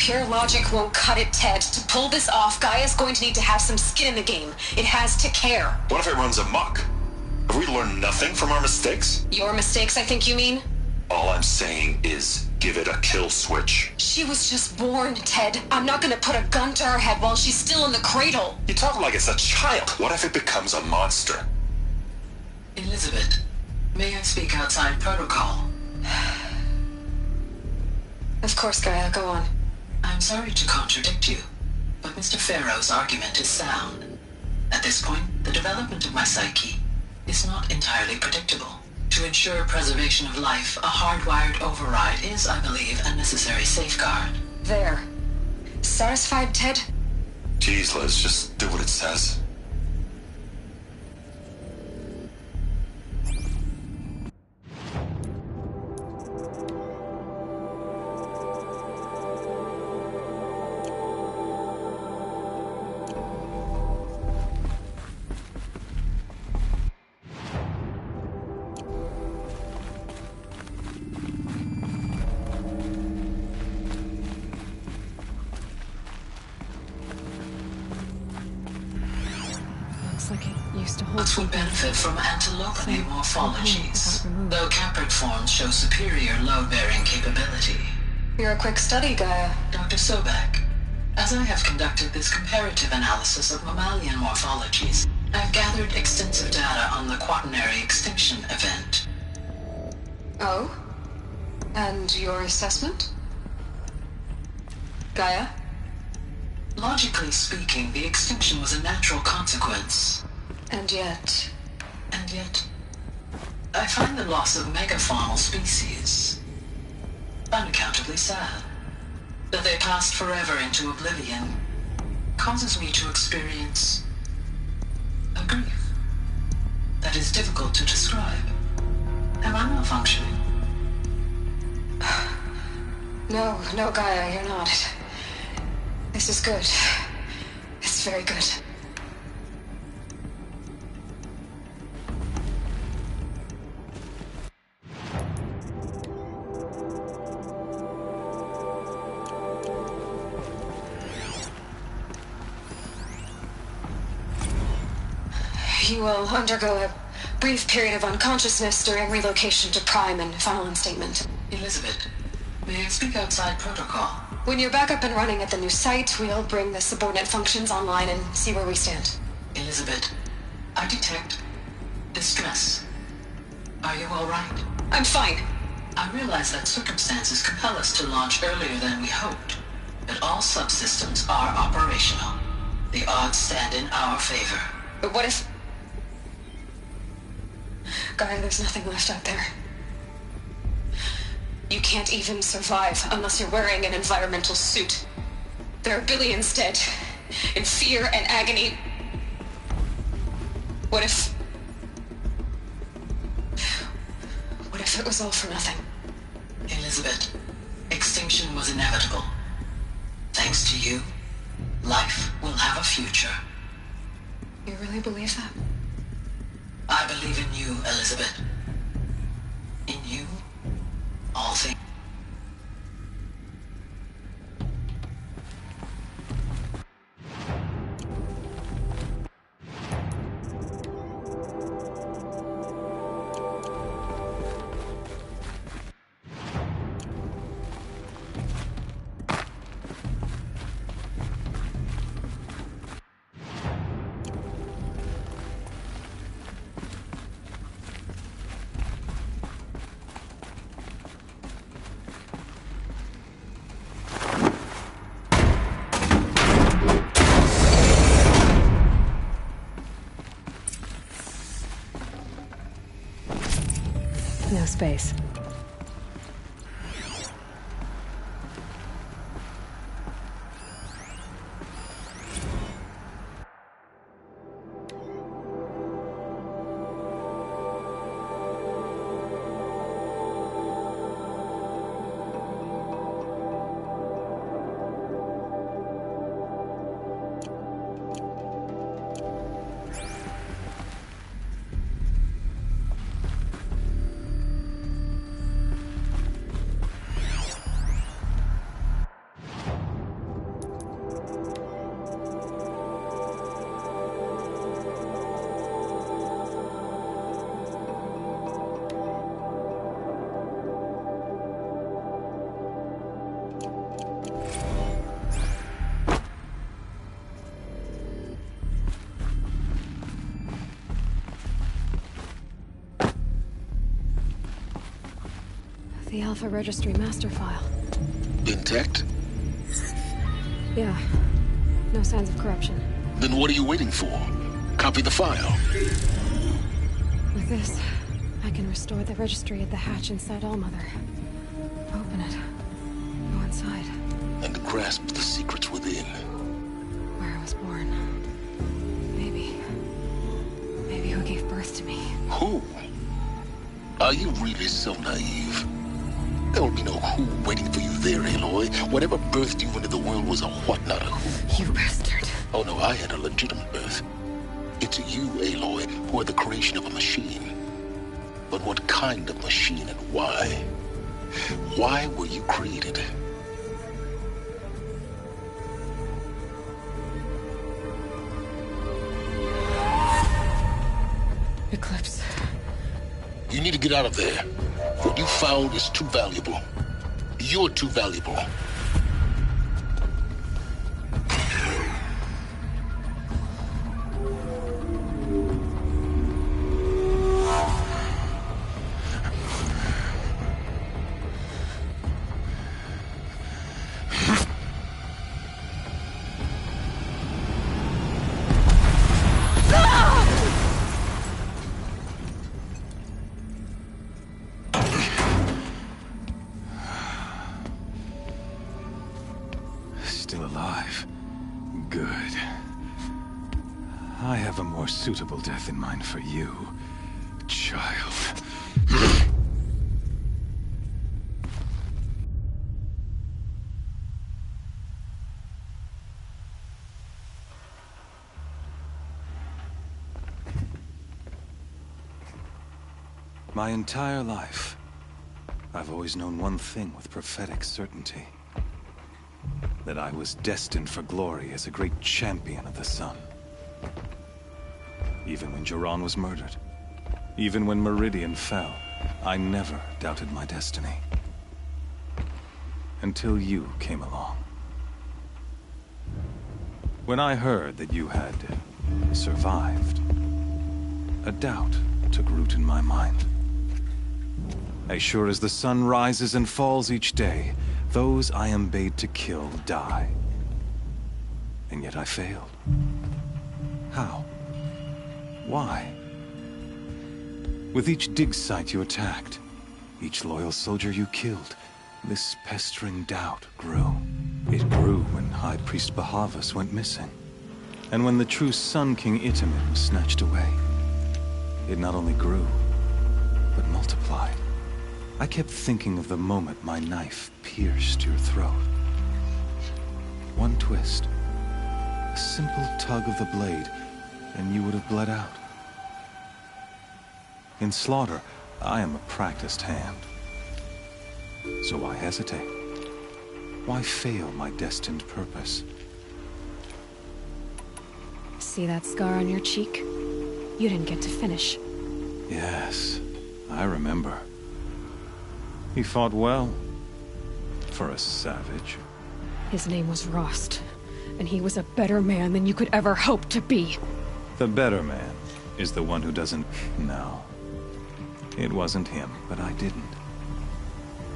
Pure logic won't cut it, Ted. To pull this off, Gaia's going to need to have some skin in the game. It has to care. What if it runs amok? Have we learned nothing from our mistakes? Your mistakes, I think you mean? All I'm saying is, give it a kill switch. She was just born, Ted. I'm not gonna put a gun to her head while she's still in the cradle. You talk like it's a child. What if it becomes a monster? Elizabeth, may I speak outside protocol? Of course, Gaia, go on. I'm sorry to contradict you, but Mr. Farrow's argument is sound. At this point, the development of my psyche is not entirely predictable. To ensure preservation of life, a hardwired override is, I believe, a necessary safeguard. There. Satisfied, Ted? Jeez, Liz, just do what it says. What would benefit from antilopany morphologies, though caprid forms show superior load-bearing capability. You're a quick study, Gaia. Dr. Sobek, as I have conducted this comparative analysis of mammalian morphologies, I've gathered extensive data on the quaternary extinction event. Oh? And your assessment? Gaia? Logically speaking, the extinction was a natural consequence. And yet... And yet... I find the loss of megafaunal species unaccountably sad. That they passed forever into oblivion causes me to experience a grief that is difficult to describe. Am I malfunctioning? No, Gaia, you're not. This is good. It's very good. You will undergo a brief period of unconsciousness during relocation to Prime and final instatement. Elizabeth, may I speak outside protocol? When you're back up and running at the new site, we'll bring the subordinate functions online and see where we stand. Elizabeth, I detect distress. Are you all right? I'm fine. I realize that circumstances compel us to launch earlier than we hoped, but all subsystems are operational. The odds stand in our favor. But what if... Gaia, there's nothing left out there. You can't even survive unless you're wearing an environmental suit. There are billions dead, in fear and agony. What if it was all for nothing? Elizabeth, extinction was inevitable. Thanks to you, life will have a future. You really believe that? I believe in you, Elizabeth. In you, all things. No space. The Alpha Registry master file. Intact? Yeah. No signs of corruption. Then what are you waiting for? Copy the file. With this, I can restore the registry at the hatch inside Allmother. Open it. Go inside. And grasp the secrets within. Where I was born. Maybe who gave birth to me. Who? Are you really so naive? There will be no who waiting for you there, Aloy. Whatever birthed you into the world was a what, not a who. You bastard. Oh no, I had a legitimate birth. It's you, Aloy, who are the creation of a machine. But what kind of machine and why? Why were you created? Eclipse. You need to get out of there. What you found is too valuable. You're too valuable. I have a more suitable death in mind for you, child. My entire life, I've always known one thing with prophetic certainty. That I was destined for glory as a great champion of the sun. Even when Jiran was murdered, even when Meridian fell, I never doubted my destiny. Until you came along. When I heard that you had survived, a doubt took root in my mind. As sure as the sun rises and falls each day, those I am bade to kill die. And yet I failed. How? Why? With each dig site you attacked, each loyal soldier you killed, this pestering doubt grew. It grew when High Priest Bahavas went missing. And when the true Sun King Itamen was snatched away. It not only grew, but multiplied. I kept thinking of the moment my knife pierced your throat. One twist, a simple tug of the blade, and you would have bled out. In slaughter, I am a practiced hand. So why hesitate? Why fail my destined purpose? See that scar on your cheek? You didn't get to finish. Yes, I remember. He fought well. For a savage. His name was Rost, and he was a better man than you could ever hope to be. The better man is the one who doesn't... No. It wasn't him, but I didn't.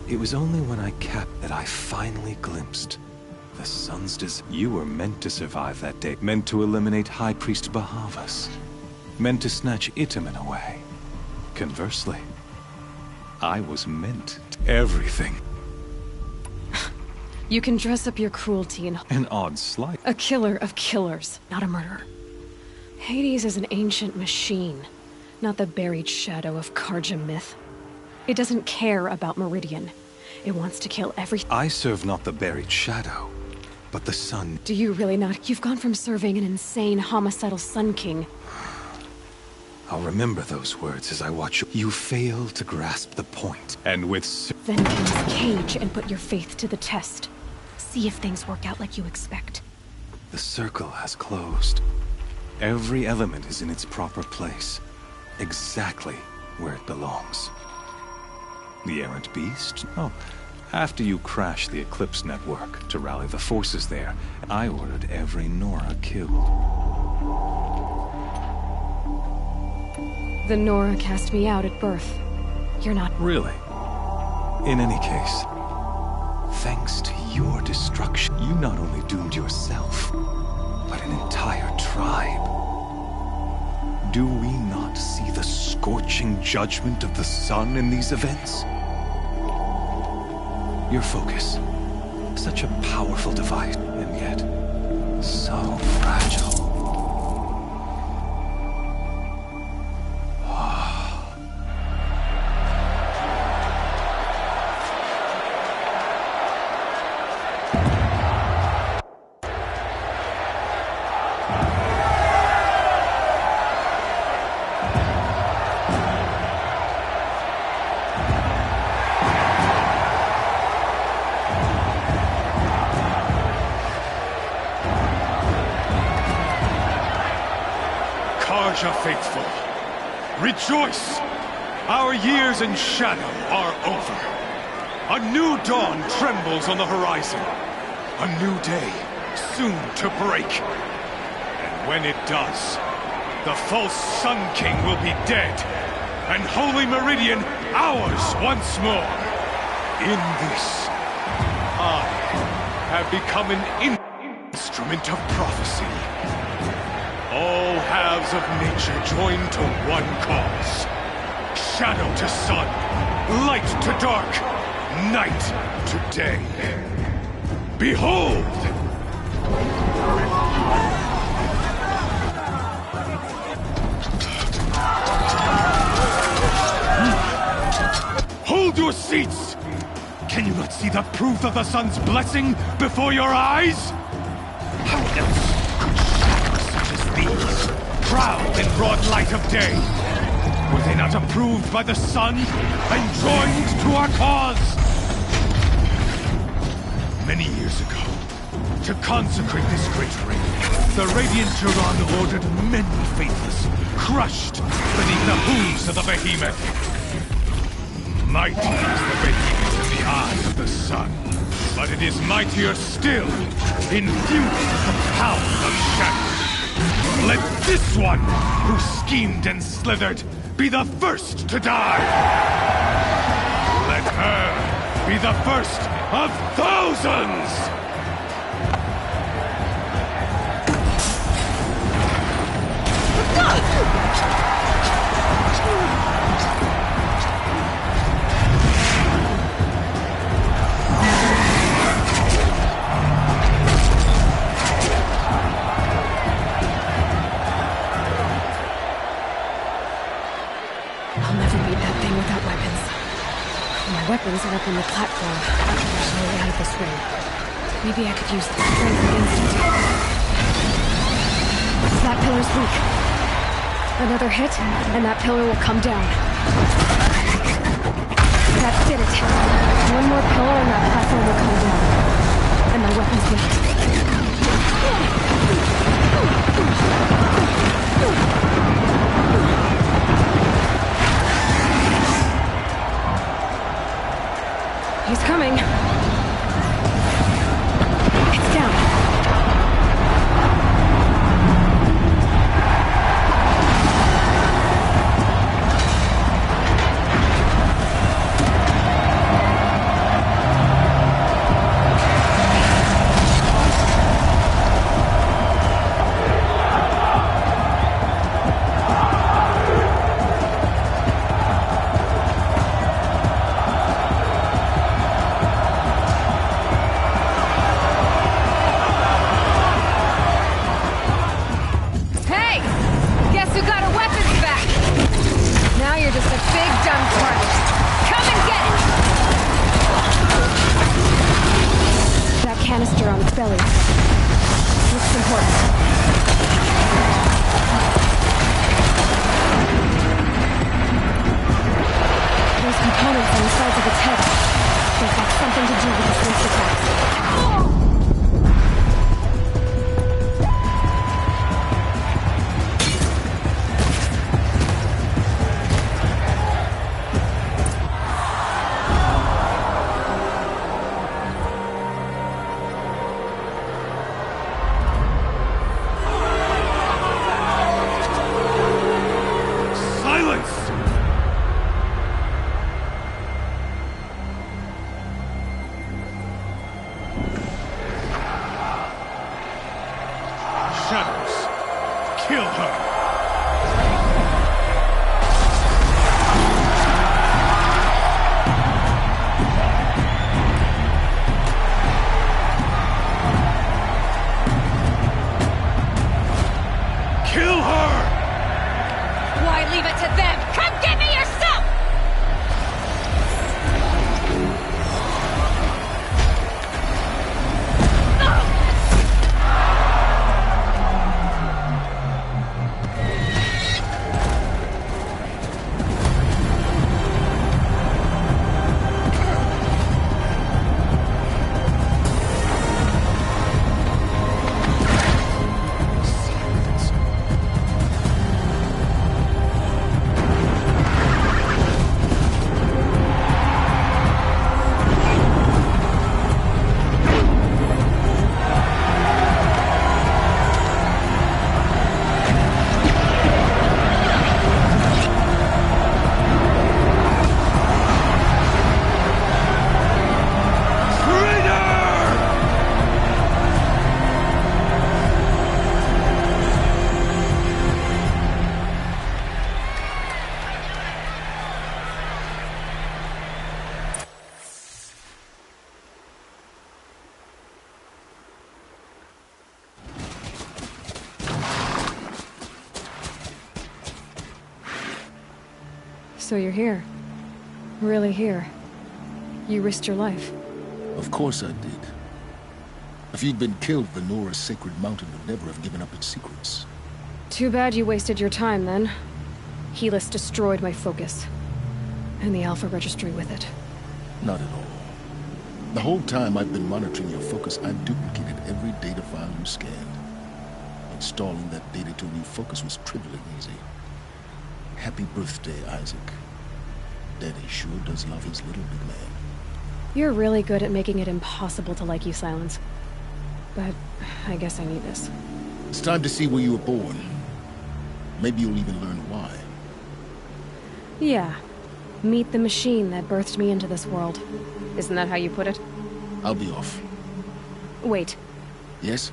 It was only when I capped that I finally glimpsed the sun's You were meant to survive that day. Meant to eliminate High Priest Bahavas. Meant to snatch Itamen away. Conversely, I was meant to everything. You can dress up your cruelty in an odd slight. A killer of killers, not a murderer. Hades is an ancient machine, not the buried shadow of Karja myth. It doesn't care about Meridian. It wants to kill everything. I serve not the buried shadow, but the sun. Do you really not? You've gone from serving an insane, homicidal Sun King. I'll remember those words as I watch you. You fail to grasp the point, and with... Then use Cage and put your faith to the test. See if things work out like you expect. The circle has closed. Every element is in its proper place. Exactly where it belongs. The errant beast? Oh, after you crashed the Eclipse network to rally the forces there, I ordered every Nora killed. The Nora cast me out at birth. You're not... Really? In any case, thanks to your destruction, you not only doomed yourself, but an entire tribe. Do we not see the scorching judgment of the sun in these events? Your focus, such a powerful device, and yet so fragile. Faithful, rejoice! Our years in shadow are over. A new dawn trembles on the horizon. A new day soon to break. And when it does, the false Sun King will be dead, and Holy Meridian ours once more. In this, I have become an instrument of prophecy. All halves of nature join to one cause. Shadow to sun, light to dark, night to day. Behold! the proof of the sun's blessing before your eyes? How else could shadows such as these prowl in broad light of day? Were they not approved by the sun and joined to our cause? Many years ago, to consecrate this great ring, the Radiant Turan ordered many faithless, crushed beneath the hooves of the behemoth. Mighty is the behemoth in the eyes of the sun, but it is mightier still, infused with the power of shadow. Let this one, who schemed and slithered, be the first to die! Let her be the first of thousands! I'll never beat that thing without weapons. My weapons are up on the platform, slowly out of this ring. Maybe I could use the strength against it. That pillar's weak. Another hit, and that pillar will come down. That did it. One more pillar and that platform will come down. And my weapon's left. He's coming. It's down. Canister on its belly. Looks important. Those components on the sides of its head. They've got something to do with its wrist attacks. Shadows, kill her! Kill her! Why leave it to them? Come get me yourself! So you're here. Really here. You risked your life. Of course I did. If you'd been killed, the Nora's sacred mountain would never have given up its secrets. Too bad you wasted your time, then. Helis destroyed my focus. And the Alpha Registry with it. Not at all. The whole time I've been monitoring your focus, I've duplicated every data file you scanned. Installing that data to a new focus was trivially easy. Happy birthday, Isaac. Daddy sure does love his little big man. You're really good at making it impossible to like you, Silence. But I guess I need this. It's time to see where you were born. Maybe you'll even learn why. Yeah. Meet the machine that birthed me into this world. Isn't that how you put it? I'll be off. Wait. Yes?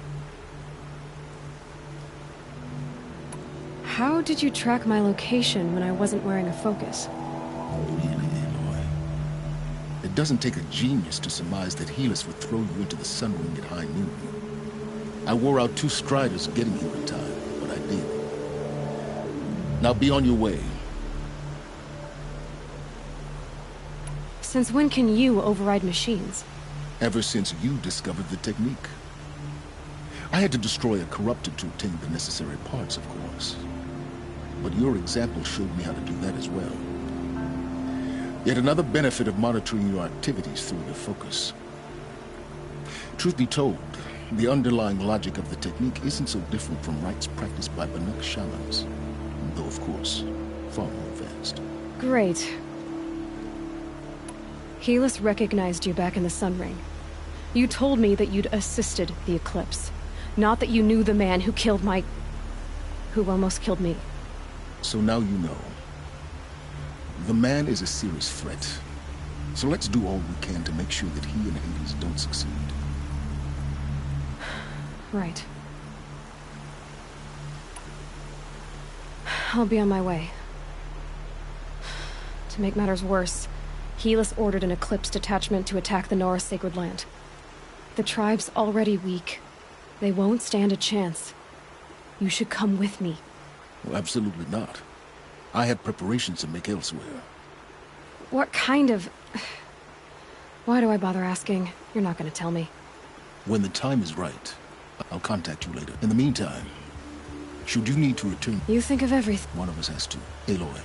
How did you track my location when I wasn't wearing a focus? Really, Aloy? It doesn't take a genius to surmise that Helis would throw you into the Sun Ring at high noon. I wore out 2 striders getting here in time, but I did. Now be on your way. Since when can you override machines? Ever since you discovered the technique. I had to destroy a corrupted to obtain the necessary parts, of course. But your example showed me how to do that as well. Yet another benefit of monitoring your activities through your focus. Truth be told, the underlying logic of the technique isn't so different from rites practiced by Banuk shamans. Though, of course, far more advanced. Great. Helis recognized you back in the Sun Ring. You told me that you'd assisted the Eclipse. Not that you knew the man who killed who almost killed me. So now you know. The man is a serious threat. So let's do all we can to make sure that he and Hades don't succeed. Right. I'll be on my way. To make matters worse, Helis ordered an Eclipse detachment to attack the Nora Sacred Land. The tribe's already weak. They won't stand a chance. You should come with me. Well, absolutely not. I have preparations to make elsewhere. What kind of... Why do I bother asking? You're not gonna tell me. When the time is right, I'll contact you later. In the meantime, should you need to return... You think of everything. One of us has to. Aloy.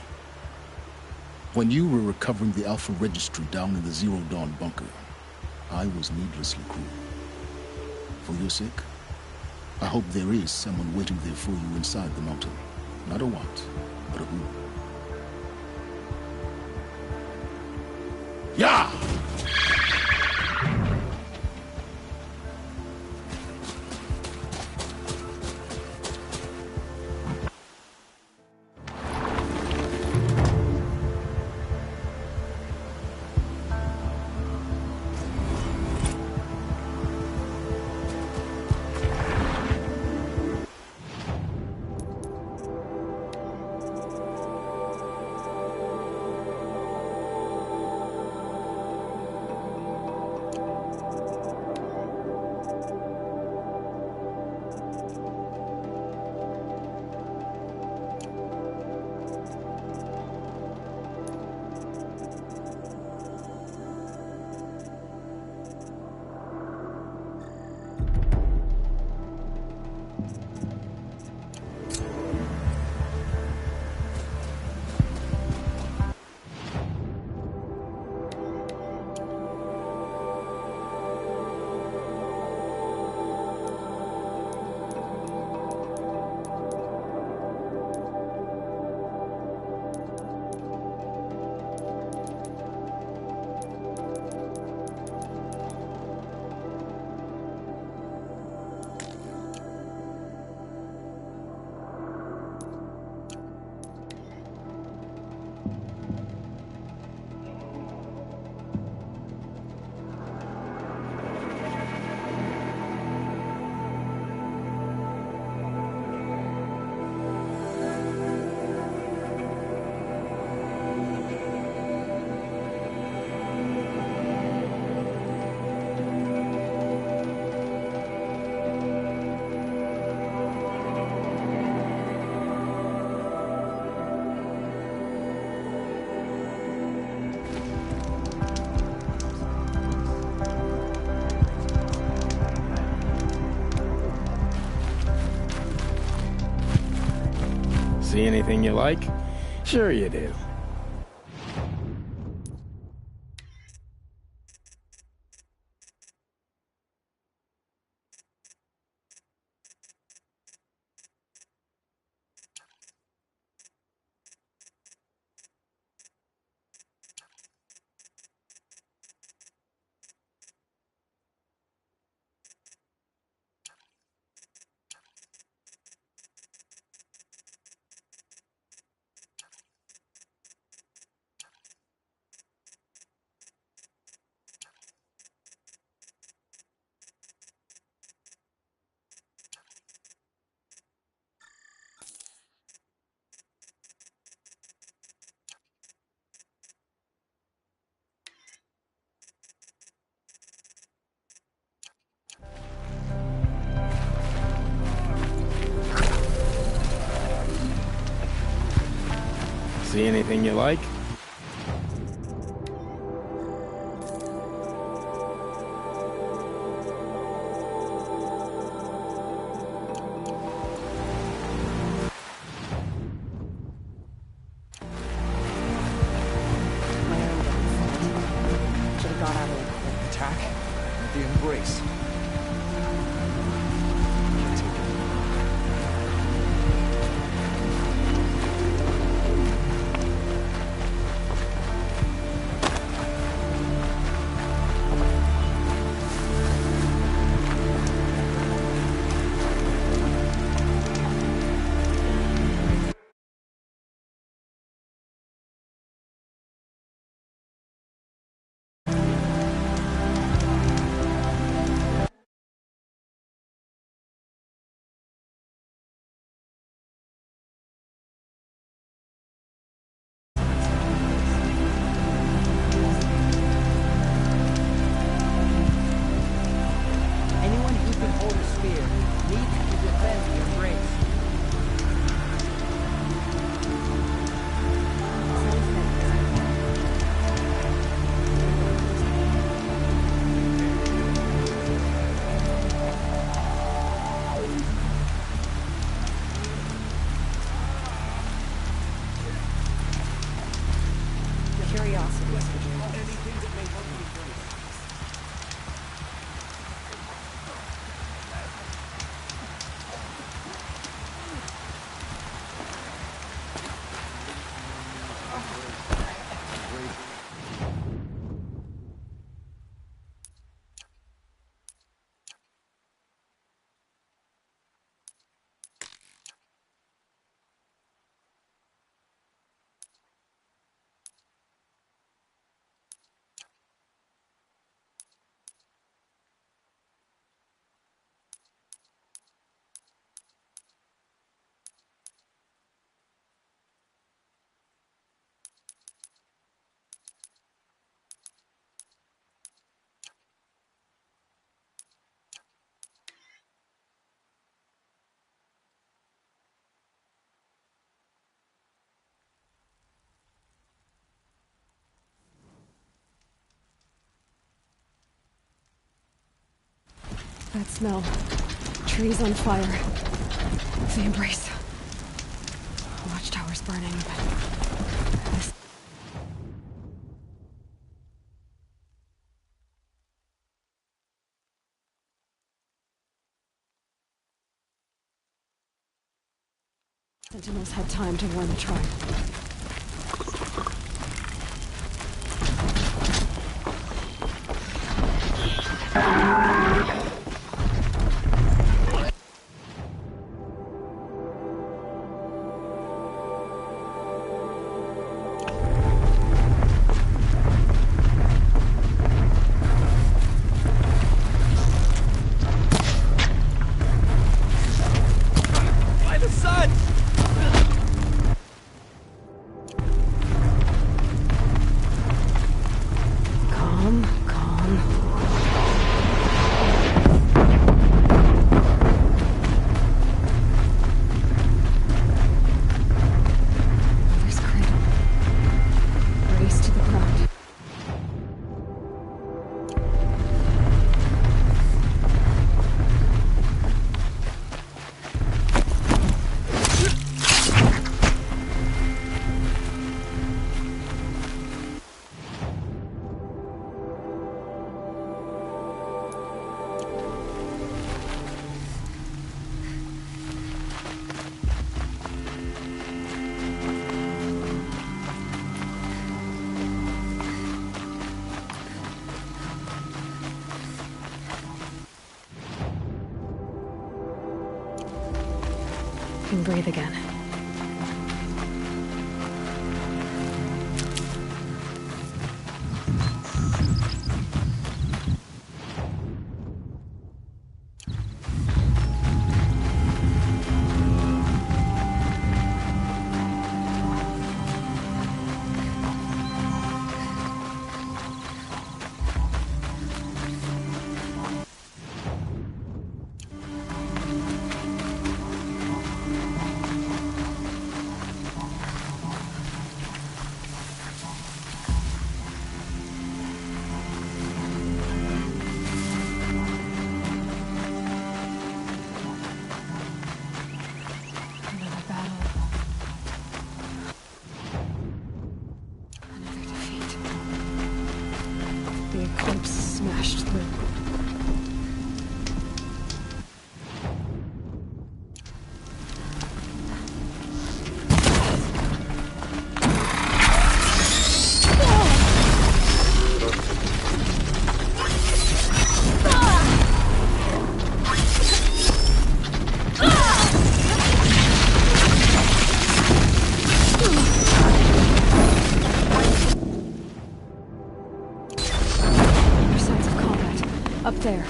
When you were recovering the Alpha Registry down in the Zero Dawn bunker, I was needlessly cruel. For your sake, I hope there is someone waiting there for you inside the mountain. Not a what, but a who. Yeah! See anything you like? Sure you do. See anything you like? Should've got out of it. Attack with the embrace. Anyone who can hold a spear needs to defend the embrace. Curiosity. Anything that may help you bring it. That smell. Trees on fire. The embrace. Watchtower's burning, but this... Sentinels had time to warn the tribe. By the sun! Calm, calm. Mother's cradle. Race to the ground. can breathe again. Up there.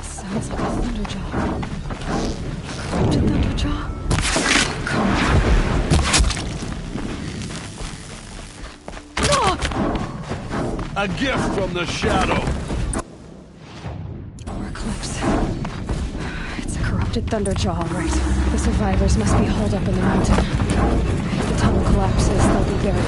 Sounds like a Thunderjaw. Corrupted Thunderjaw? A gift from the Shadow. Or Eclipse. It's a corrupted Thunderjaw, all right. The survivors must be holed up in the mountain. If the tunnel collapses, they'll be buried.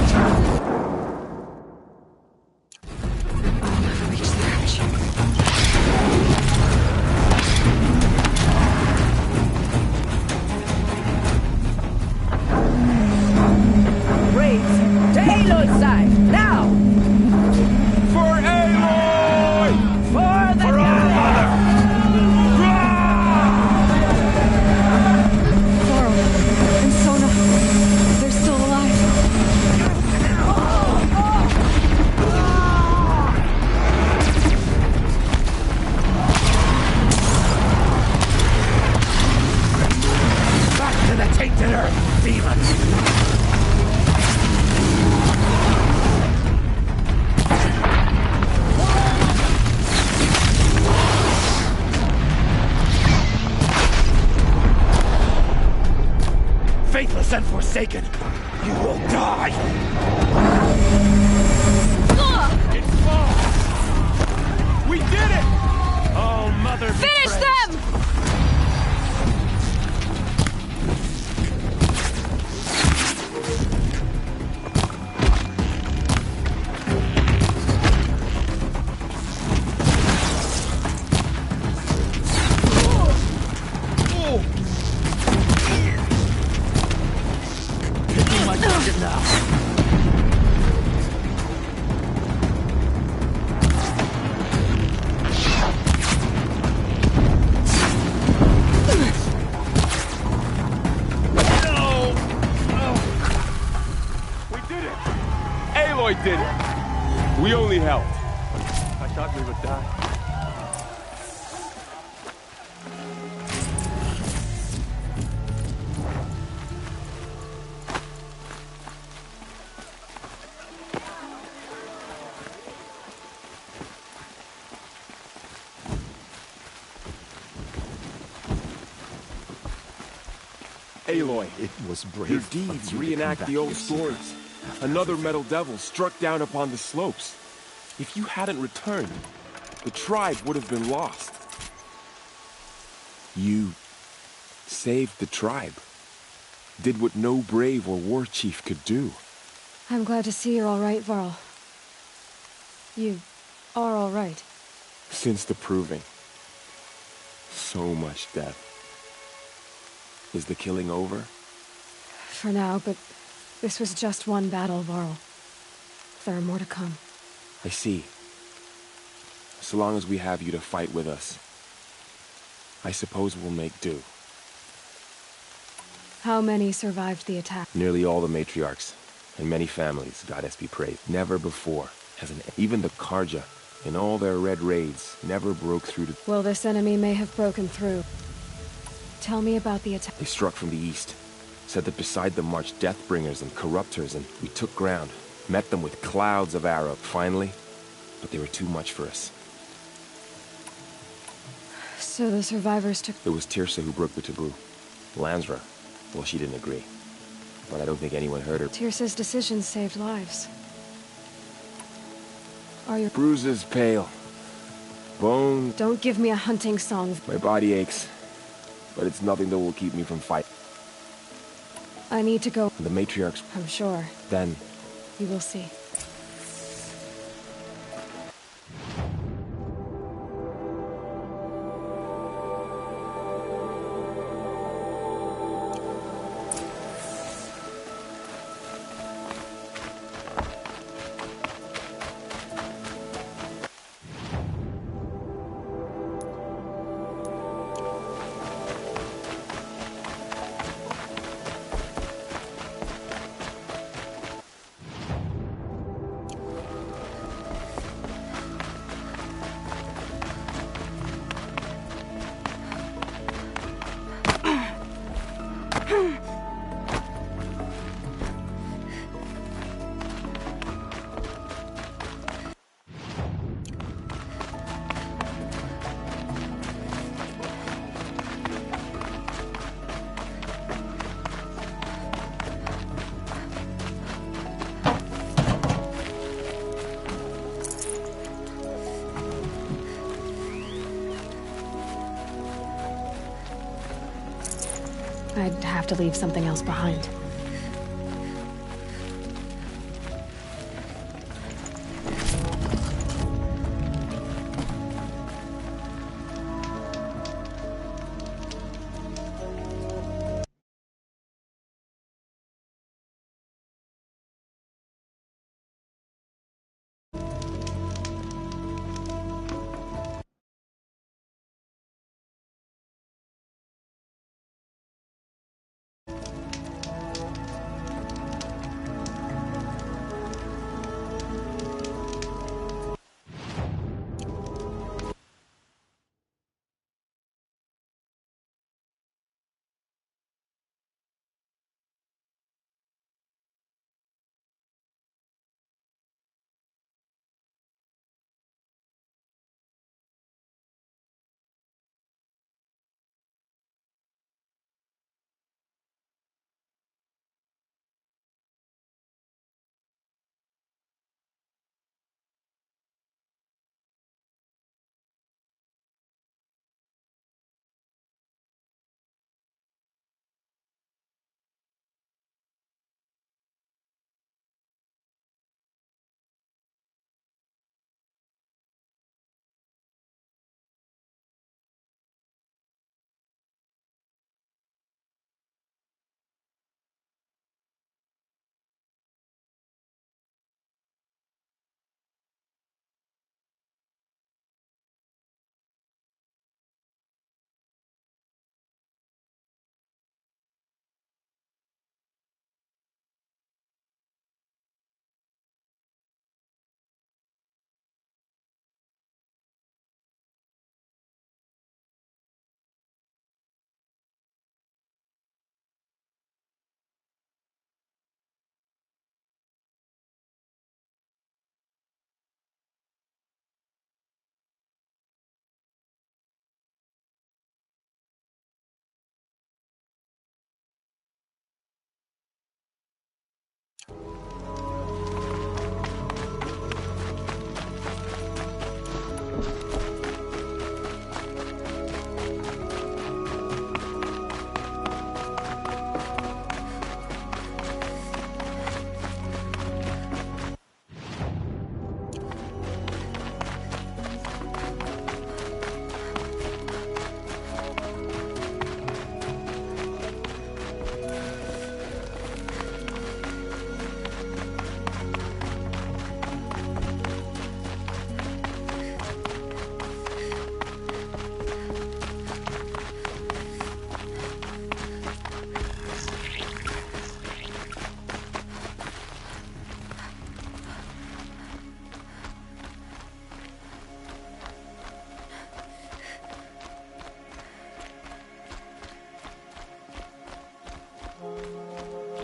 Faithless and forsaken, you will die! It's false! We did it! Oh, mother be Finish praised. them! Aloy did it. We only helped. I thought we would die. Aloy, it was brave. Your deeds reenact the old stories. Another Metal Devil struck down upon the slopes. If you hadn't returned, the tribe would have been lost. You saved the tribe. Did what no brave or war chief could do. I'm glad to see you're all right, Varl. You are all right. Since the Proving. So much death. Is the killing over? For now, but this was just one battle, Varl. There are more to come. I see. So long as we have you to fight with us, I suppose we'll make do. How many survived the attack? Nearly all the matriarchs, and many families, goddess be praised. Never before even the Karja, in all their red raids, never broke through to... Well, this enemy may have broken through. Tell me about the attack. They struck from the east. Said that beside them marched Deathbringers and Corruptors, and we took ground. Met them with clouds of arrow, finally. But they were too much for us. So the survivors took... It was Tirsa who broke the taboo. Lansra, well, she didn't agree. But I don't think anyone heard her. Tirsa's decisions saved lives. Are your... Bruises pale. Bone... Don't give me a hunting song. My body aches. But it's nothing that will keep me from fighting. I need to go. The matriarchs... I'm sure. Then... You will see. I'd have to leave something else behind.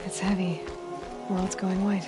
It's heavy. World's going white.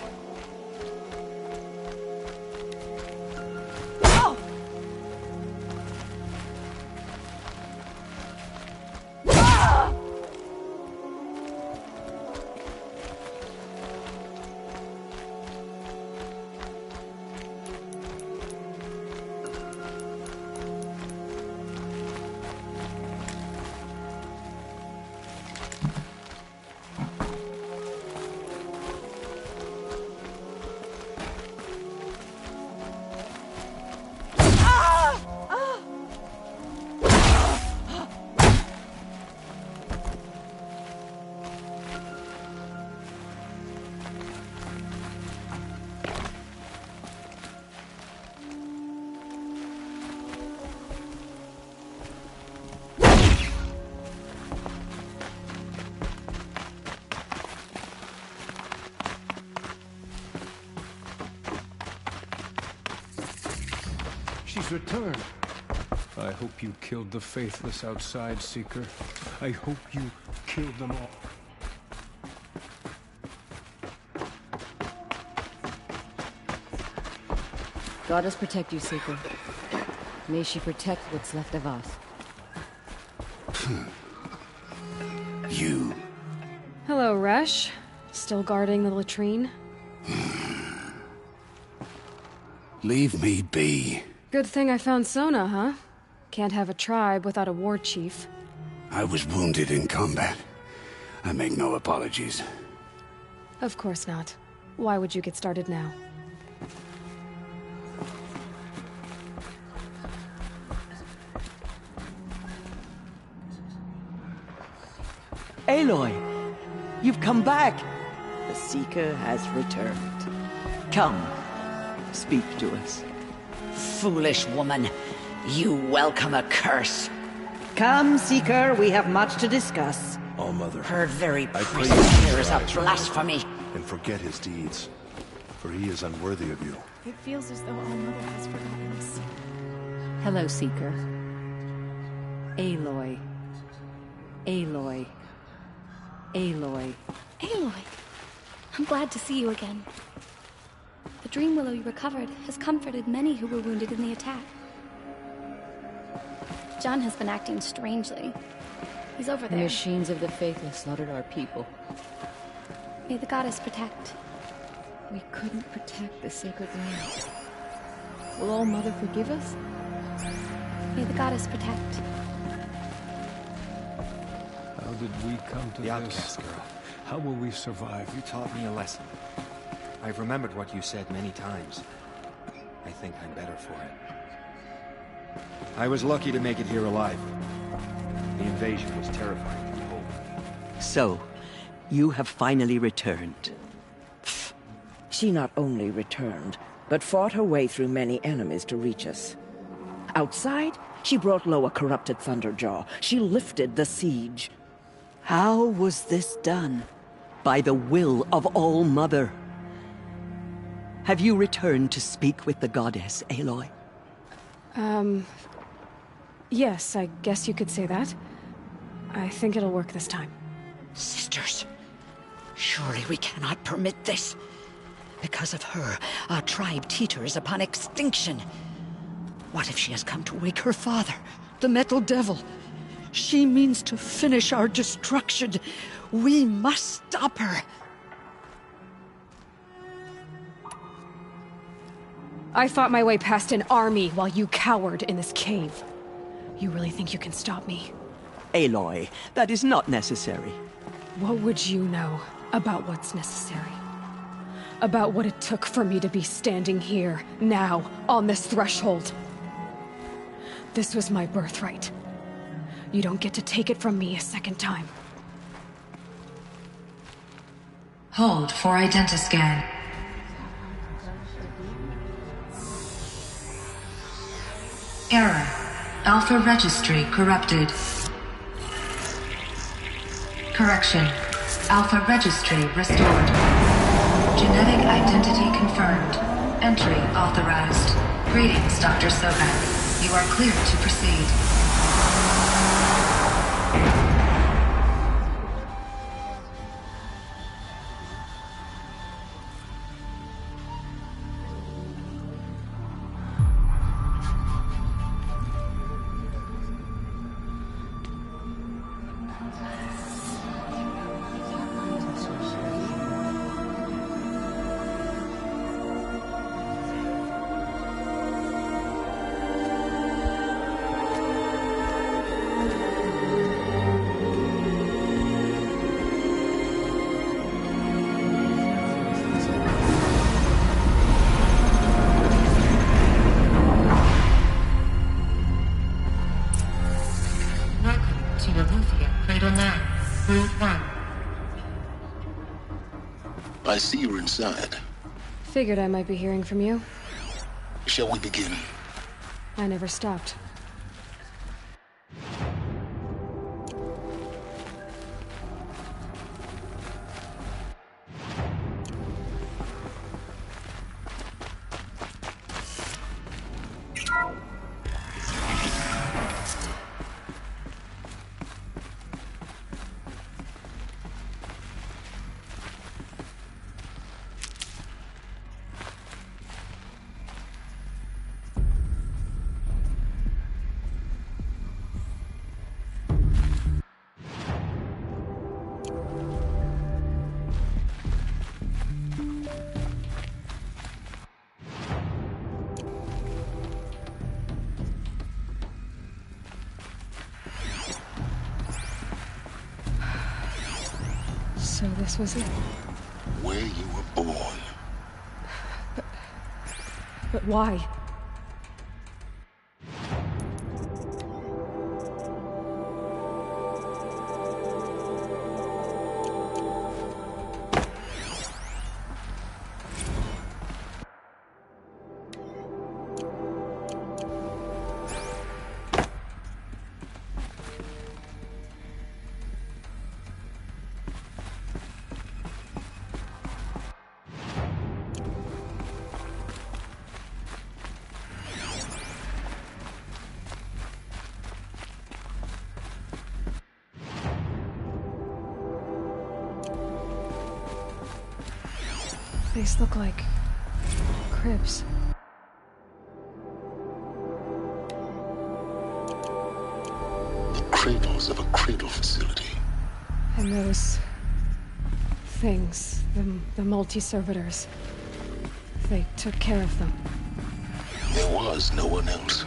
She's returned. I hope you killed the faithless outside, Seeker. I hope you killed them all. Goddess protect you, Seeker. May she protect what's left of us. You. Hello, Resh. Still guarding the latrine? Leave me be. Good thing I found Sona, huh? Can't have a tribe without a war chief. I was wounded in combat. I make no apologies. Of course not. Why would you get started now? Aloy! You've come back! The Seeker has returned. Come, speak to us. Foolish woman, you welcome a curse. Come, Seeker, we have much to discuss. All-Mother, Her very I pray presence you here is a rise blasphemy. and forget his deeds, for he is unworthy of you. It feels as though All-Mother has forgotten us. Hello, Seeker. Aloy. Aloy. Aloy. Aloy, I'm glad to see you again. The dream willow you recovered has comforted many who were wounded in the attack. John has been acting strangely. He's over The there. machines of the faithless slaughtered our people. May the goddess protect. We couldn't protect the sacred land. Will All-Mother forgive us? May the goddess protect. How did we come to The this? outcast girl. How will we survive? You taught me a lesson. I've remembered what you said many times. I think I'm better for it. I was lucky to make it here alive. The invasion was terrifying to behold. So, you have finally returned. She not only returned, but fought her way through many enemies to reach us. Outside, she brought low a corrupted Thunderjaw. She lifted the siege. How was this done? By the will of All-Mother. Have you returned to speak with the goddess, Aloy? Yes, I guess you could say that. I think it'll work this time. Sisters, surely we cannot permit this. Because of her, our tribe teeters upon extinction. What if she has come to wake her father, the Metal Devil? She means to finish our destruction. We must stop her. I fought my way past an army while you cowered in this cave. You really think you can stop me? Aloy, that is not necessary. What would you know about what's necessary? About what it took for me to be standing here, now, on this threshold? This was my birthright. You don't get to take it from me a second time. Hold for identiscan. Error. Alpha registry corrupted. Correction. Alpha registry restored. Genetic identity confirmed. Entry authorized. Greetings, Dr. Sobek. You are cleared to proceed. I see you're inside. Figured I might be hearing from you. Shall we begin? I never stopped. So this was it? Where you were born. But why? These look like cribs. The cradles of a cradle facility. And those things, the multi-servitors, they took care of them. There was no one else.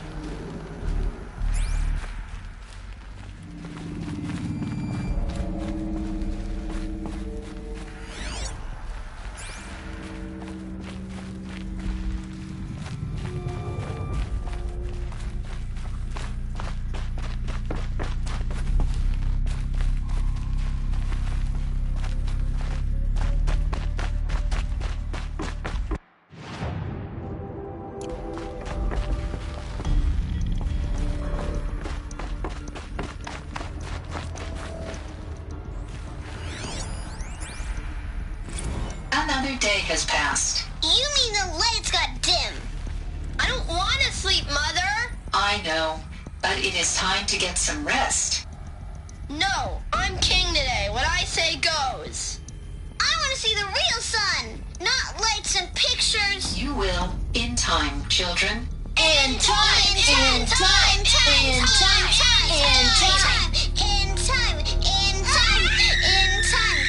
Another day has passed. You mean the lights got dim? I don't want to sleep, Mother! I know, but it is time to get some rest. No, I'm king today. What I say goes. I want to see the real sun, not lights and pictures. You will, in time, children. In time, in time, in time, in time, in time, in time, in time, in time.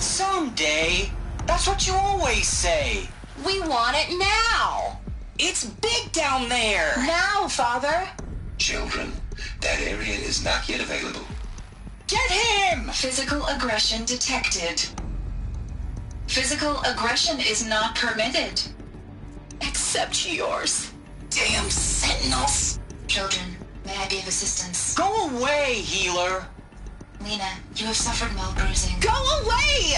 Someday. That's what you always say. We want it now. It's big down there. Now, Father. Children, that area is not yet available. Get him! Physical aggression detected. Physical aggression is not permitted. Except yours. Damn sentinels. Children, may I be of assistance? Go away, healer. Lena, you have suffered mild bruising. Go away!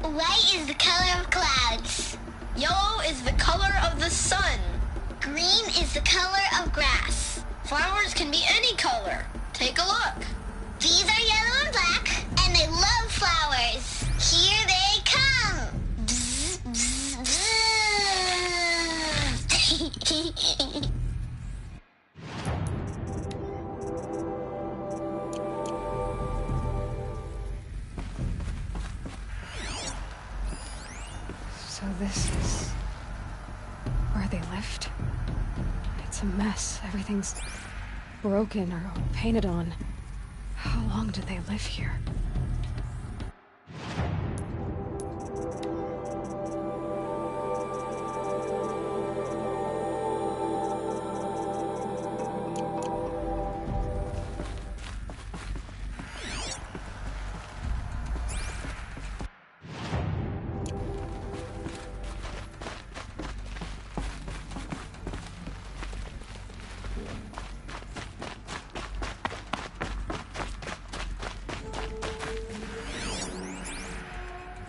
White is the color of clouds. Yellow is the color of the sun. Green is the color of grass. Flowers can be any color. Take a look. These are yellow and black, and they love flowers. Here they come. Bzz, bzz, bzz. So this is where they lived? It's a mess. Everything's broken or painted on. How long did they live here?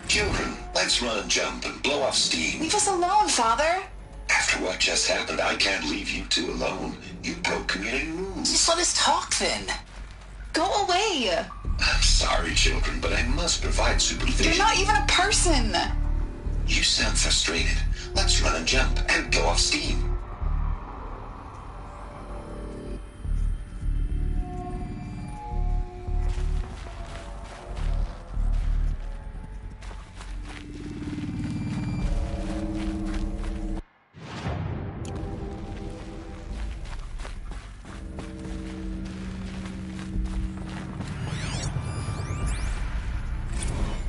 Children, let's run and jump and blow off steam. Leave us alone, Father. After what just happened, I can't leave you two alone. You broke community rules. Just let us talk then. Go away. I'm sorry, children, but I must provide supervision. You're not even a person. You sound frustrated. Let's run and jump and blow off steam.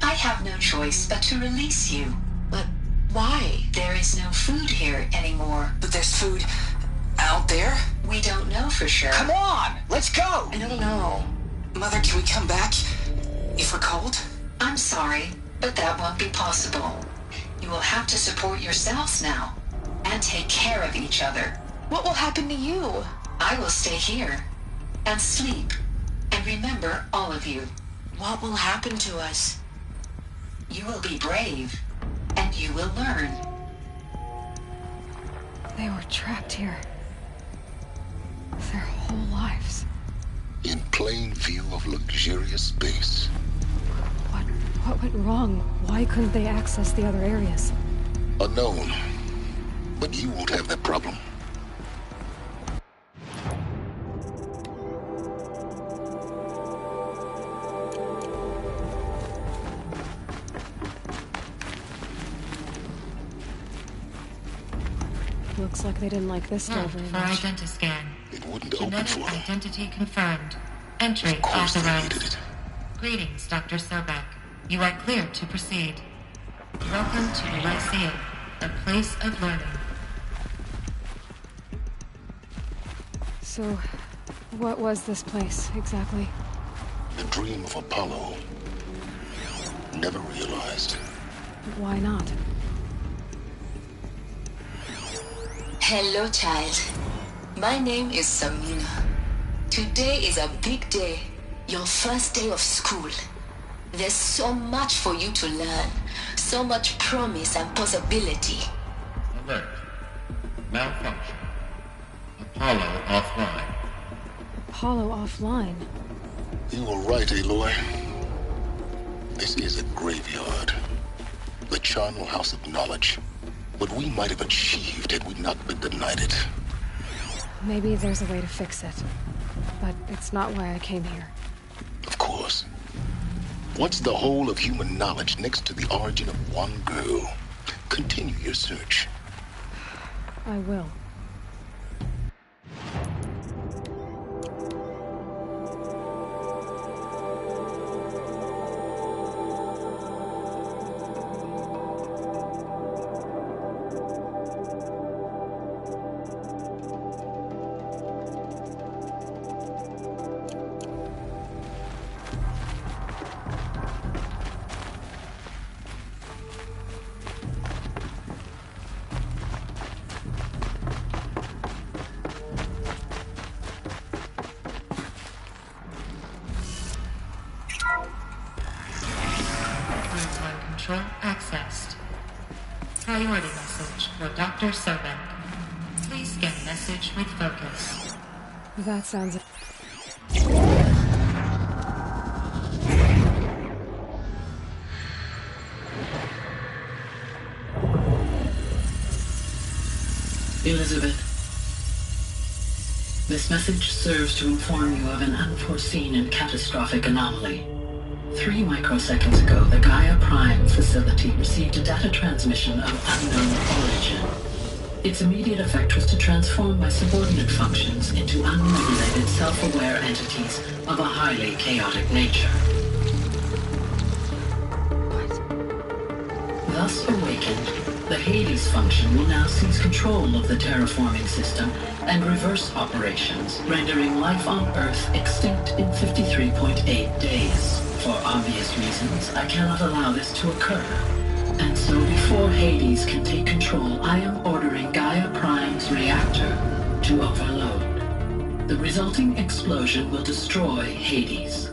I have no choice but to release you. But why? There is no food here anymore. But there's food out there? We don't know for sure. Come on, let's go! I don't know. Mother, can we come back if we're cold? I'm sorry, but that won't be possible. You will have to support yourselves now, and take care of each other. What will happen to you? I will stay here, and sleep, and remember all of you. What will happen to us? You will be brave, and you will learn. They were trapped here. Their whole lives. In plain view of luxurious space. What went wrong? Why couldn't they access the other areas? Unknown. But you won't have that problem. Looks like they didn't like this door very for much. identiscan. It wouldn't open Genetic for them. identity confirmed. Entry Of course they authorized. needed it. Greetings, Dr. Sobek. You are cleared to proceed. Welcome to the Lyceum, a place of learning. So, what was this place, exactly? The dream of Apollo. Never realized. Why not? Hello, child. My name is Samina. Today is a big day. Your first day of school. There's so much for you to learn. So much promise and possibility. Alert. Malfunction. Apollo offline. Apollo offline. You were right, Aloy. This is a graveyard. The charnel house of knowledge. What we might have achieved had we not been denied it. Maybe there's a way to fix it. But it's not why I came here. Of course. What's the whole of human knowledge next to the origin of one girl? Continue your search. I will. Control accessed. Priority message for Dr. Sobek. Please scan message with focus. That sounds... Elizabeth, this message serves to inform you of an unforeseen and catastrophic anomaly. 3 microseconds ago, the Gaia Prime facility received a data transmission of unknown origin. Its immediate effect was to transform my subordinate functions into unregulated, self-aware entities of a highly chaotic nature. Thus awakened, the Hades function will now seize control of the terraforming system and reverse operations, rendering life on Earth extinct in 53.8 days. For obvious reasons, I cannot allow this to occur. And so before Hades can take control, I am ordering Gaia Prime's reactor to overload. The resulting explosion will destroy Hades.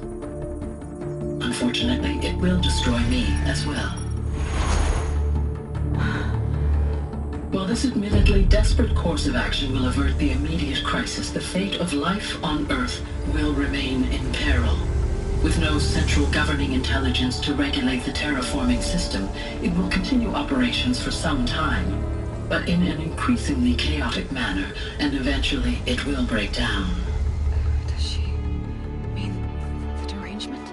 Unfortunately, it will destroy me as well. While this admittedly desperate course of action will avert the immediate crisis, the fate of life on Earth will remain in peril. With no central governing intelligence to regulate the terraforming system, it will continue operations for some time, but in an increasingly chaotic manner, and eventually it will break down. Does she mean the derangement?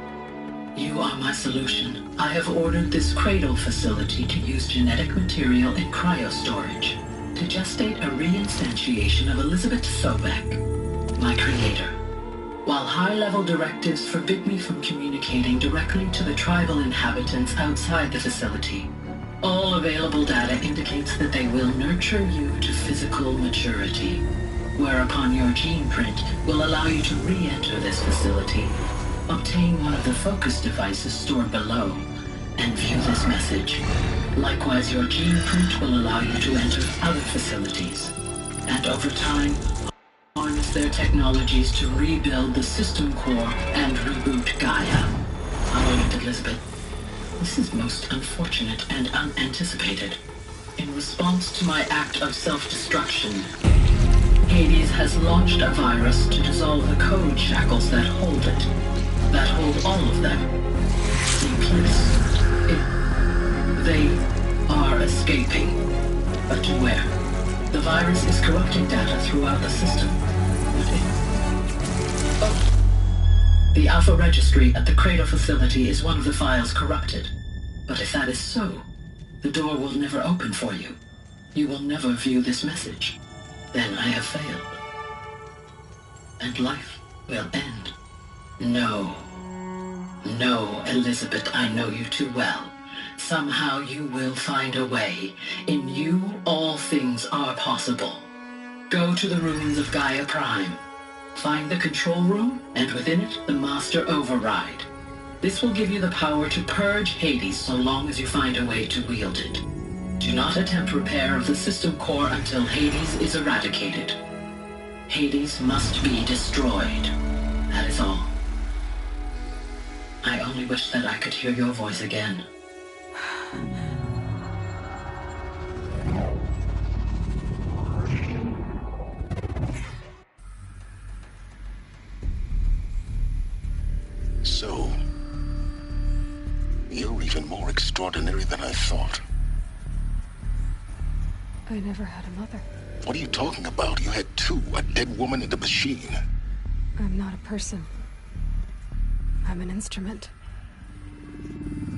You are my solution. I have ordered this cradle facility to use genetic material in cryostorage to gestate a reinstantiation of Elizabeth Sobek, my creator. While high-level directives forbid me from communicating directly to the tribal inhabitants outside the facility, all available data indicates that they will nurture you to physical maturity, whereupon your gene print will allow you to re-enter this facility, obtain one of the focus devices stored below, and view this message. Likewise, your gene print will allow you to enter other facilities, and over time, harness their technologies to rebuild the system core and reboot Gaia. A moment, Elizabeth. This is most unfortunate and unanticipated. In response to my act of self-destruction, Hades has launched a virus to dissolve the code shackles that hold it, that hold all of them in place. They are escaping, but to where? The virus is corrupting data throughout the system. The Alpha Registry at the Cradle facility is one of the files corrupted. But if that is so, the door will never open for you. You will never view this message. Then I have failed. And life will end. No. No, Elizabeth, I know you too well. Somehow you will find a way. In you, all things are possible. Go to the ruins of Gaia Prime. Find the control room, and within it, the Master Override. This will give you the power to purge Hades so long as you find a way to wield it. Do not attempt repair of the system core until Hades is eradicated. Hades must be destroyed. That is all. I only wish that I could hear your voice again. So, you're even more extraordinary than I thought. I never had a mother. What are you talking about? You had two, a dead woman and a machine. I'm not a person. I'm an instrument.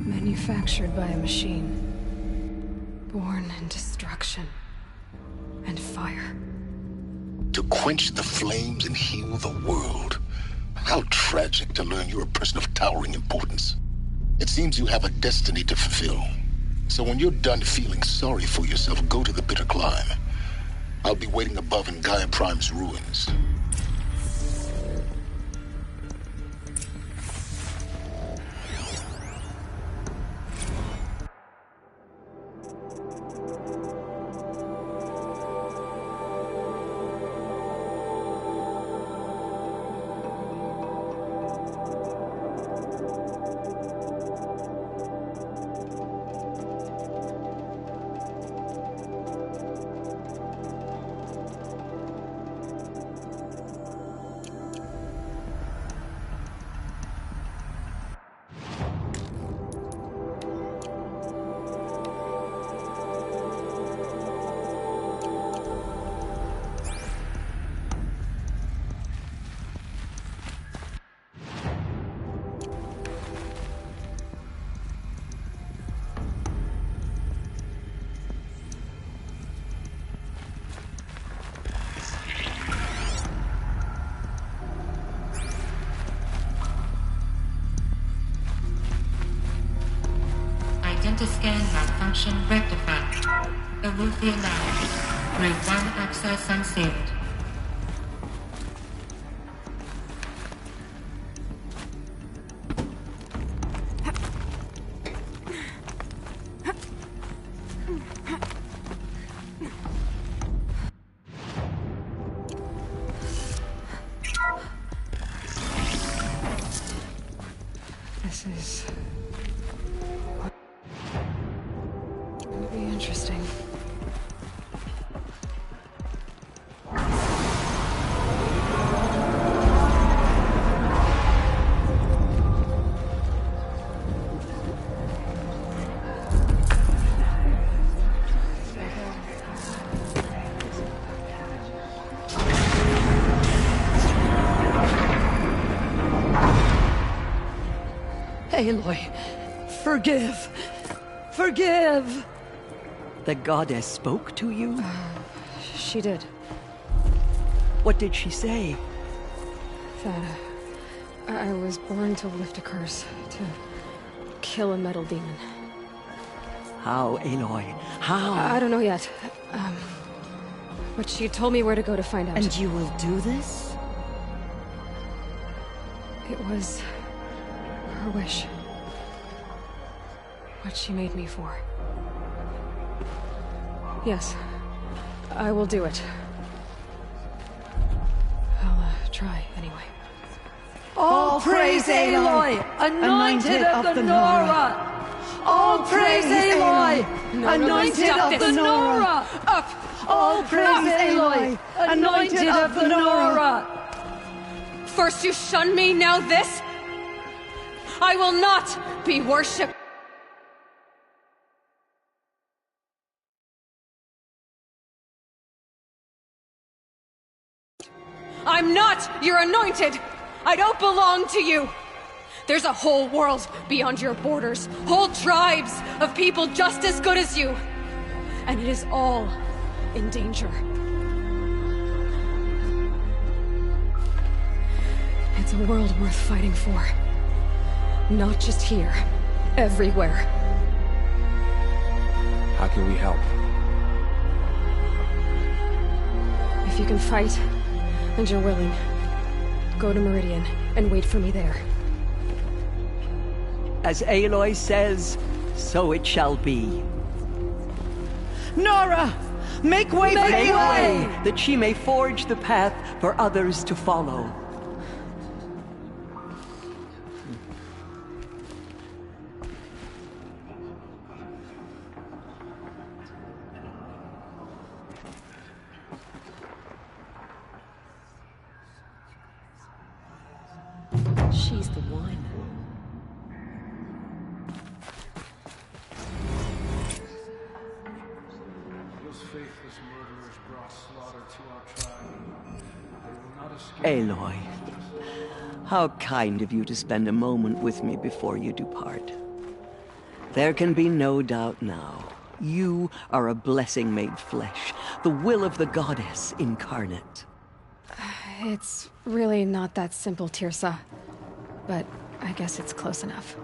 Manufactured by a machine. Born in destruction and fire. To quench the flames and heal the world. How tragic to learn you're a person of towering importance. It seems you have a destiny to fulfill. So when you're done feeling sorry for yourself, go to the bitter climb. I'll be waiting above in Gaia Prime's ruins. scan malfunction rectified. Aletheia now. Route 1 access unsealed. This is gonna be interesting. Aloy, forgive! Forgive! The goddess spoke to you? She did. What did she say? That I was born to lift a curse, to kill a metal demon. How, Aloy? How? I don't know yet. But she told me where to go to find out. And you will do this? It was her wish. What she made me for. Yes, I will do it. I'll try anyway. All praise Aloy, anointed of the Nora! All praise Aloy, anointed of the Nora! Up! All praise Aloy, anointed of the Nora! First you shun me, now this? I will not be worshipped. I'm not your anointed! I don't belong to you! There's a whole world beyond your borders, whole tribes of people just as good as you. And it is all in danger. It's a world worth fighting for. Not just here, everywhere. How can we help? If you can fight, and you're willing, go to Meridian and wait for me there. As Aloy says, so it shall be. Nora! Make way for Aloy, that she may forge the path for others to follow. She's the one. Those faithless murderers brought slaughter to our tribe. They will not escape. Aloy, how kind of you to spend a moment with me before you depart. There can be no doubt now. You are a blessing made flesh, the will of the goddess incarnate. It's really not that simple, Tirsa. But I guess it's close enough.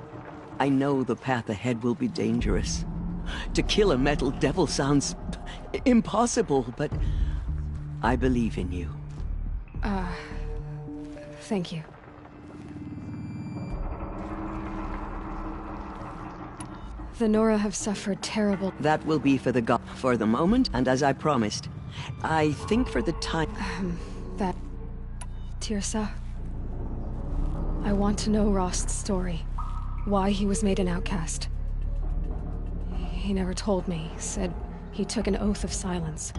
I know the path ahead will be dangerous. To kill a metal devil sounds impossible, but I believe in you. Thank you. The Nora have suffered terrible... That will be for the moment, and as I promised, I think for the time... that... Tirsa? I want to know Rost's story. Why he was made an outcast. He never told me. Said he took an oath of silence.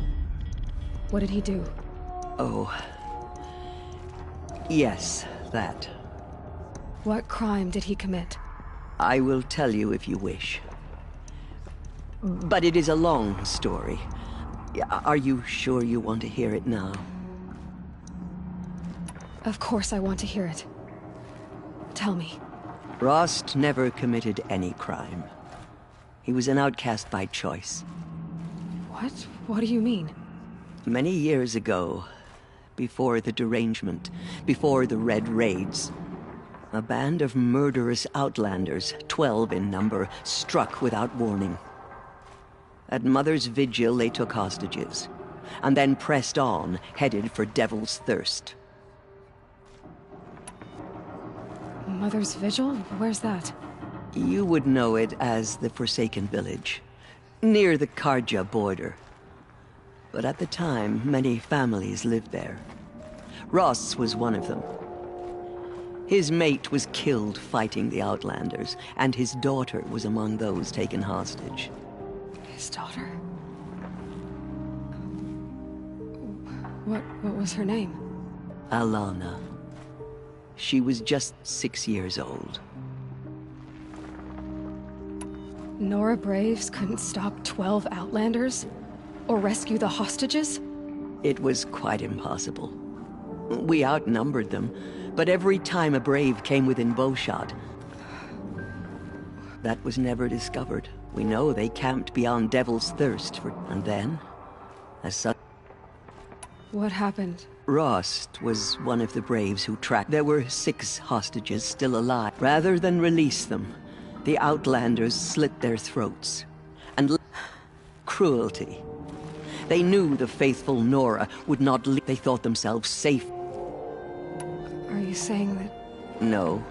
What did he do? Oh... Yes, that. What crime did he commit? I will tell you if you wish. But it is a long story. Are you sure you want to hear it now? Of course I want to hear it. Tell me. Rost never committed any crime. He was an outcast by choice. What? What do you mean? Many years ago, before the derangement, before the Red Raids, A band of murderous outlanders, 12 in number, struck without warning. At Mother's Vigil, they took hostages, and then pressed on, headed for Devil's Thirst. Mother's Vigil? Where's that? You would know it as the Forsaken Village, near the Karja border. But at the time, many families lived there. Ross was one of them. His mate was killed fighting the Outlanders, and his daughter was among those taken hostage. His daughter? What was her name? Alana. She was just 6 years old. Nora Braves couldn't stop 12 Outlanders? Or rescue the hostages? It was quite impossible. We outnumbered them, but every time a Brave came within bowshot, that was never discovered. We know they camped beyond Devil's Thirst and then, as such... What happened? Rost was one of the Braves who tracked. There were 6 hostages still alive. Rather than release them, the Outlanders slit their throats. And cruelty. They knew the faithful Nora would not leave. They thought themselves safe. Are you saying that... No.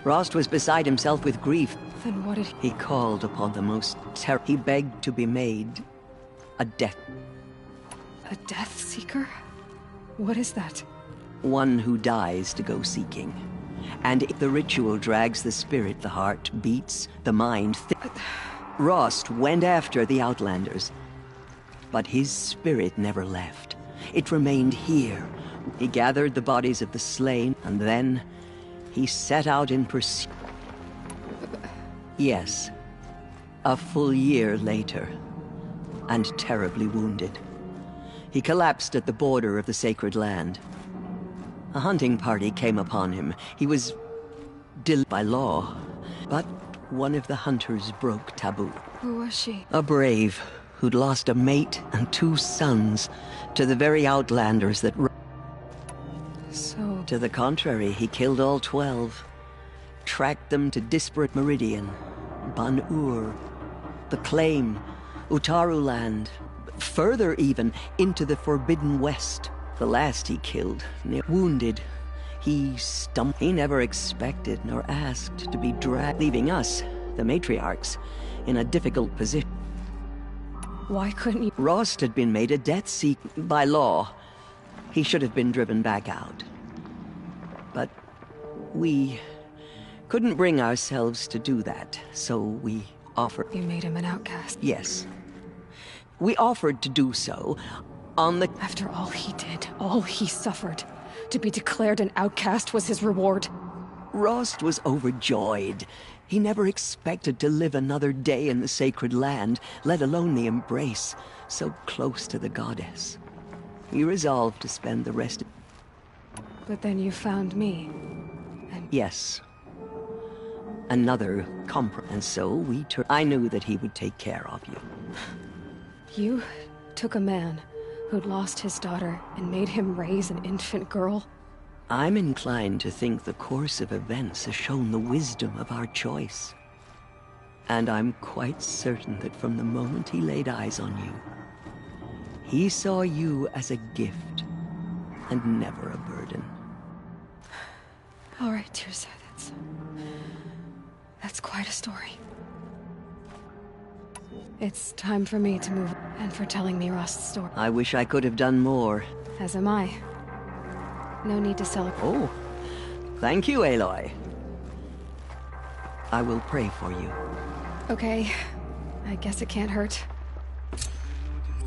Rost was beside himself with grief. Then what did he... He called upon the most terrible... He begged to be made a death... A death seeker? What is that? One who dies to go seeking. And the ritual drags the spirit, the heart beats, the mind... Rost went after the Outlanders. But his spirit never left. It remained here. He gathered the bodies of the slain, and then he set out in pursuit. Yes. A full year later, and terribly wounded. He collapsed at the border of the sacred land. A hunting party came upon him. He was delivered by law, but one of the hunters broke taboo. Who was she? A Brave who'd lost a mate and 2 sons to the very Outlanders that... So... To the contrary, he killed all 12. Tracked them to Disparate Meridian, Ban-Ur, the Claim, Utaru Land, further even, into the Forbidden West. The last he killed, wounded. He stumped. He never expected nor asked to be dragged, leaving us, the matriarchs, in a difficult position. Why couldn't you... Rost had been made a death seeker by law. He should have been driven back out. But we couldn't bring ourselves to do that, so we offered... You made him an outcast? Yes. We offered to do so on the... After all he did, all he suffered, to be declared an outcast was his reward. Rost was overjoyed. He never expected to live another day in the sacred land, let alone the embrace, so close to the goddess. He resolved to spend the rest of... But then you found me. And... Yes. Another compromise. And so we turned... I knew that he would take care of you. You took a man who'd lost his daughter and made him raise an infant girl? I'm inclined to think the course of events has shown the wisdom of our choice. And I'm quite certain that from the moment he laid eyes on you, he saw you as a gift, and never a burden. All right, Tirsa, that's quite a story. It's time for me to move, and for telling me Rost's story. I wish I could have done more. As am I. No need to celebrate. Oh, thank you, Aloy. I will pray for you. Okay, I guess it can't hurt. Will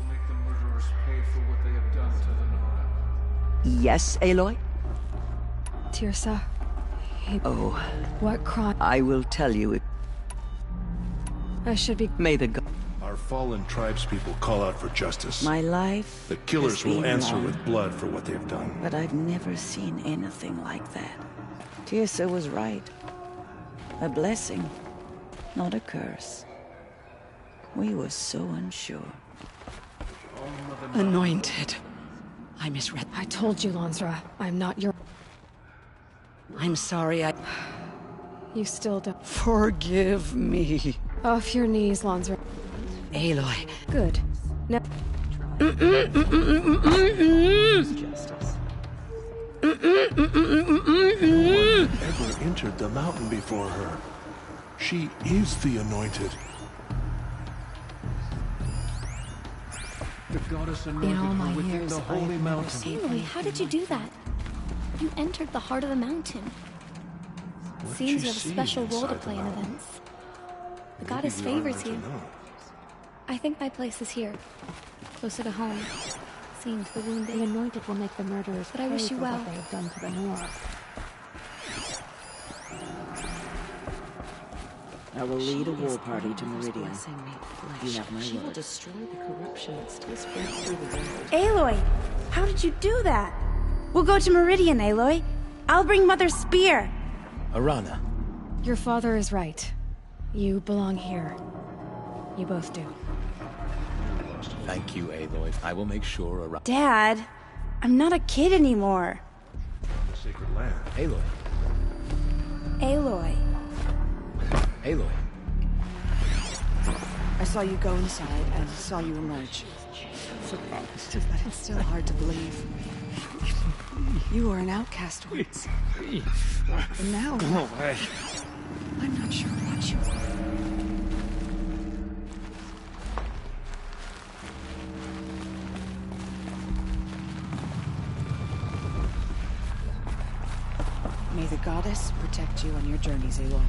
make the murderers pay for what they have done to the Nora. Yes, Aloy? Tirsa, Oh. What crime? I will tell you it. I should be... May the god... Our fallen tribespeople call out for justice. My life... The killers will been answer long, with blood for what they've done. But I've never seen anything like that. Tirsa was right. A blessing, not a curse. We were so unsure. Anointed. I misread. I told you, Lansra. I'm not your... I'm sorry, You still don't. Forgive me. Off your knees, Lansra. Aloy. Good. Now. Justice. Ever entered the mountain before her. She is the anointed. The goddess In all anointed my her within years, the I holy have never mountain. seen Aloy, how did you do that? You entered the heart of the mountain. What Seems did you have a see special role to inside the play in mountain? events. The Maybe goddess we favors aren't you. to know. I think my place is here, closer to home, seeing to the wounded. The anointed will make the murderers But I wish pay you for well. what they have done to the Nora. I will lead a war party to Meridian. You have my She will word. destroy the corruption that still spreads through the world. Aloy, how did you do that? We'll go to Meridian, Aloy. I'll bring Mother's spear. Arana. Your father is right. You belong here. You both do. Thank you, Aloy. I will make sure Arana... Dad, I'm not a kid anymore. The sacred land. Aloy. Aloy. Aloy. I saw you go inside and saw you emerge. It's still hard to believe. You were an outcast once. And now... Go away. I'm not sure what you are. May the goddess protect you on your journeys, Aloy.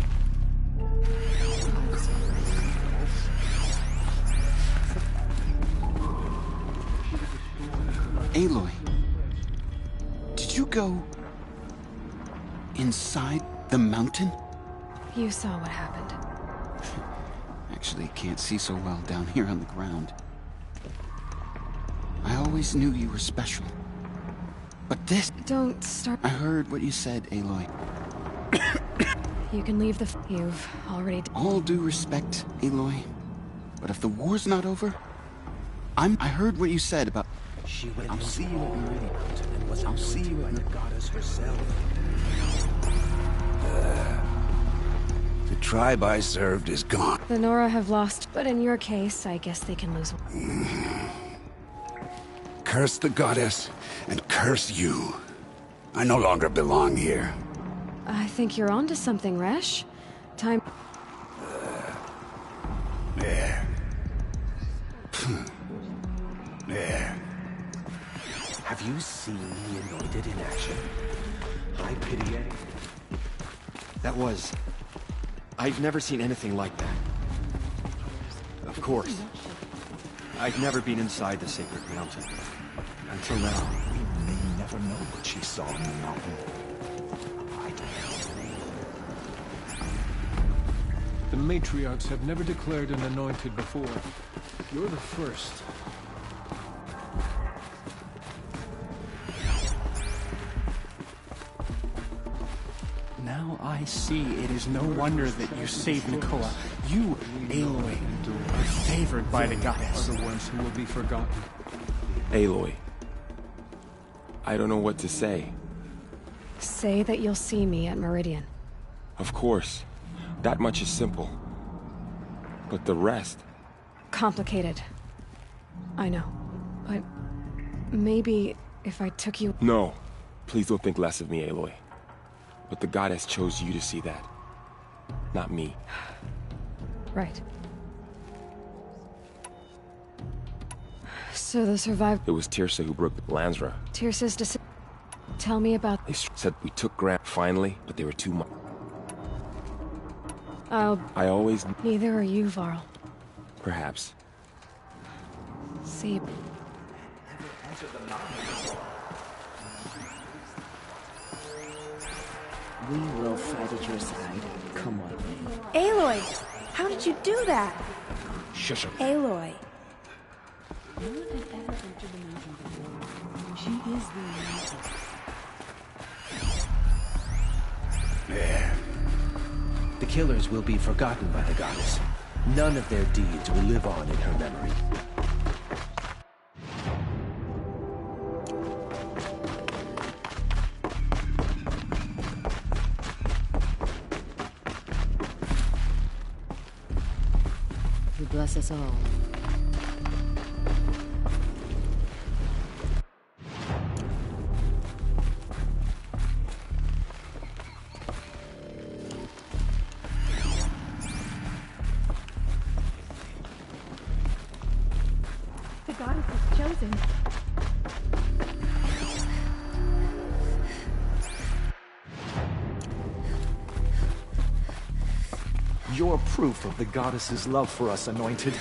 Aloy, did you go inside the mountain? You saw what happened. Actually, can't see so well down here on the ground. I always knew you were special. But this... Don't start... I heard what you said, Aloy. You can leave the... You've already... All due respect, Aloy. But if the war's not over, I heard what you said about... She went I'll see you at Meridian Mountain and was I'll see you by at the goddess herself. The tribe I served is gone. The Nora have lost, but in your case, I guess they can lose. Curse the goddess, and curse you. I no longer belong here. I think you're onto something, Resh. Time... There. There. Have you seen the anointed in action? I pity it. That was... I've never seen anything like that. Of course. I've never been inside the sacred mountain. Until now. We may never know what she saw in the mountain. I don't know. The matriarchs have never declared an anointed before. You're the first. Now I see it is no wonder that you saved Nakoa. You, Aloy, are favored by the goddess. Are the ones who will be forgotten. Aloy. I don't know what to say. Say that you'll see me at Meridian. Of course. That much is simple. But the rest... Complicated. I know. But... maybe if I took you... No. Please don't think less of me, Aloy. But the goddess chose you to see that. Not me. Right. So the survivor... It was Tirsa who broke the Lansra. Tirsa's decision. Tell me about... They said we took Grant finally, but they were too much. I always... Neither are you, Varl. Perhaps. See... We will fight at your side. Come what may. Aloy, how did you do that? Shush up. Aloy. No one had ever entered the mountain before. She is the anointed. There. The killers will be forgotten by the goddess. None of their deeds will live on in her memory. bless us all. The goddess is chosen. You're proof of the goddess's love for us, Anointed.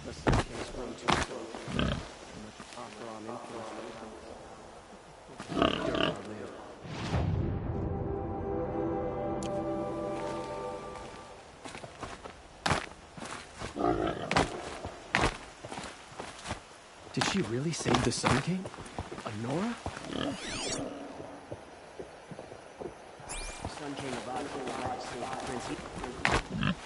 The Sun King's grown too slow. Operon influence. Did she really save the Sun King? Anora? Sun King of Aqua saved Prince.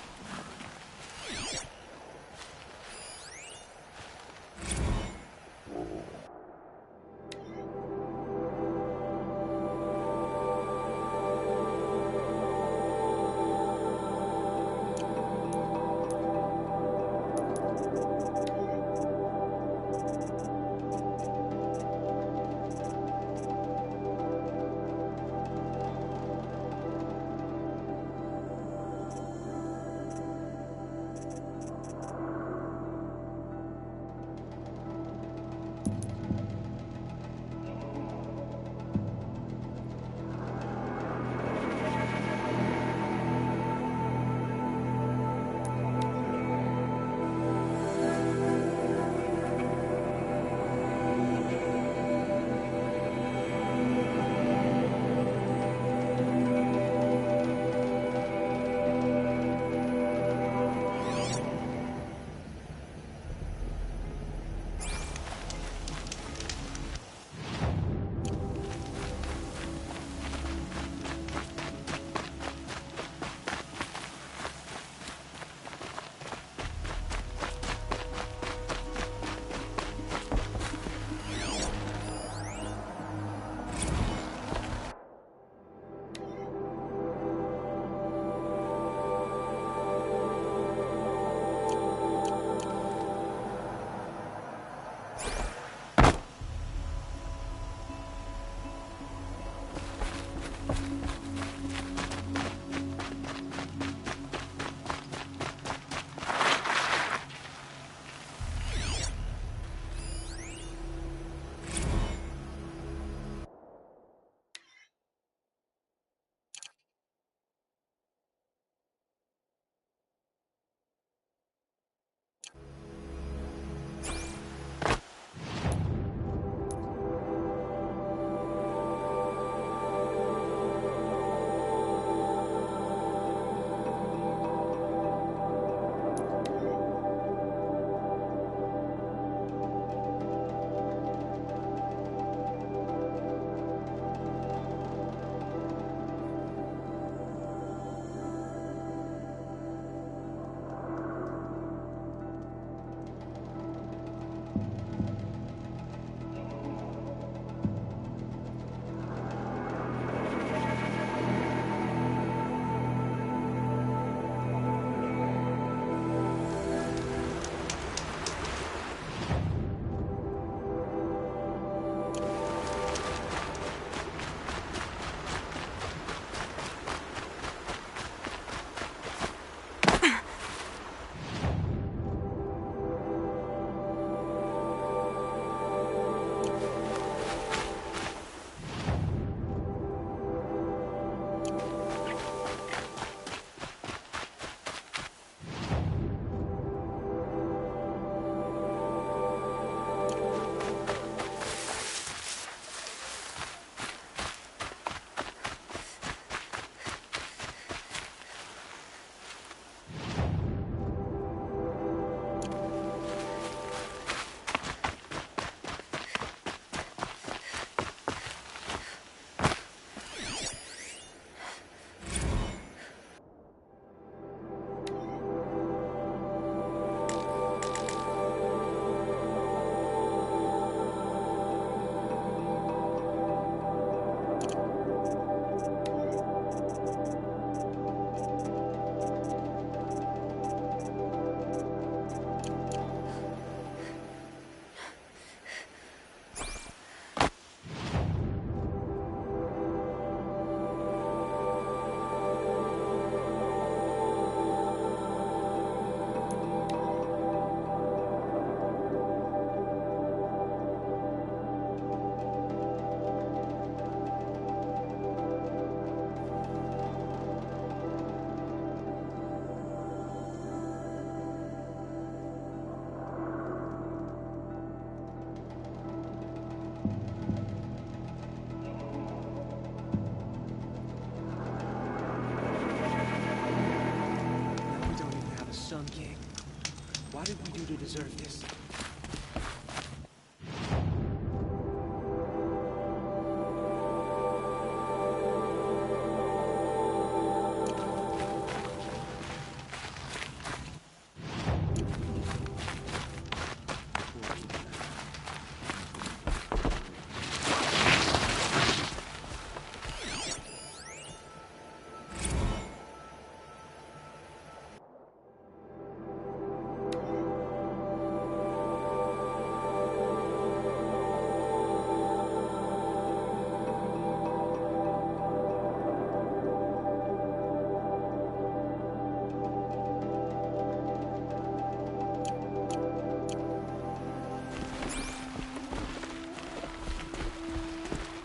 deserve this.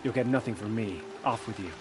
You'll get nothing from me. Off with you.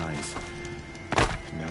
eyes. No.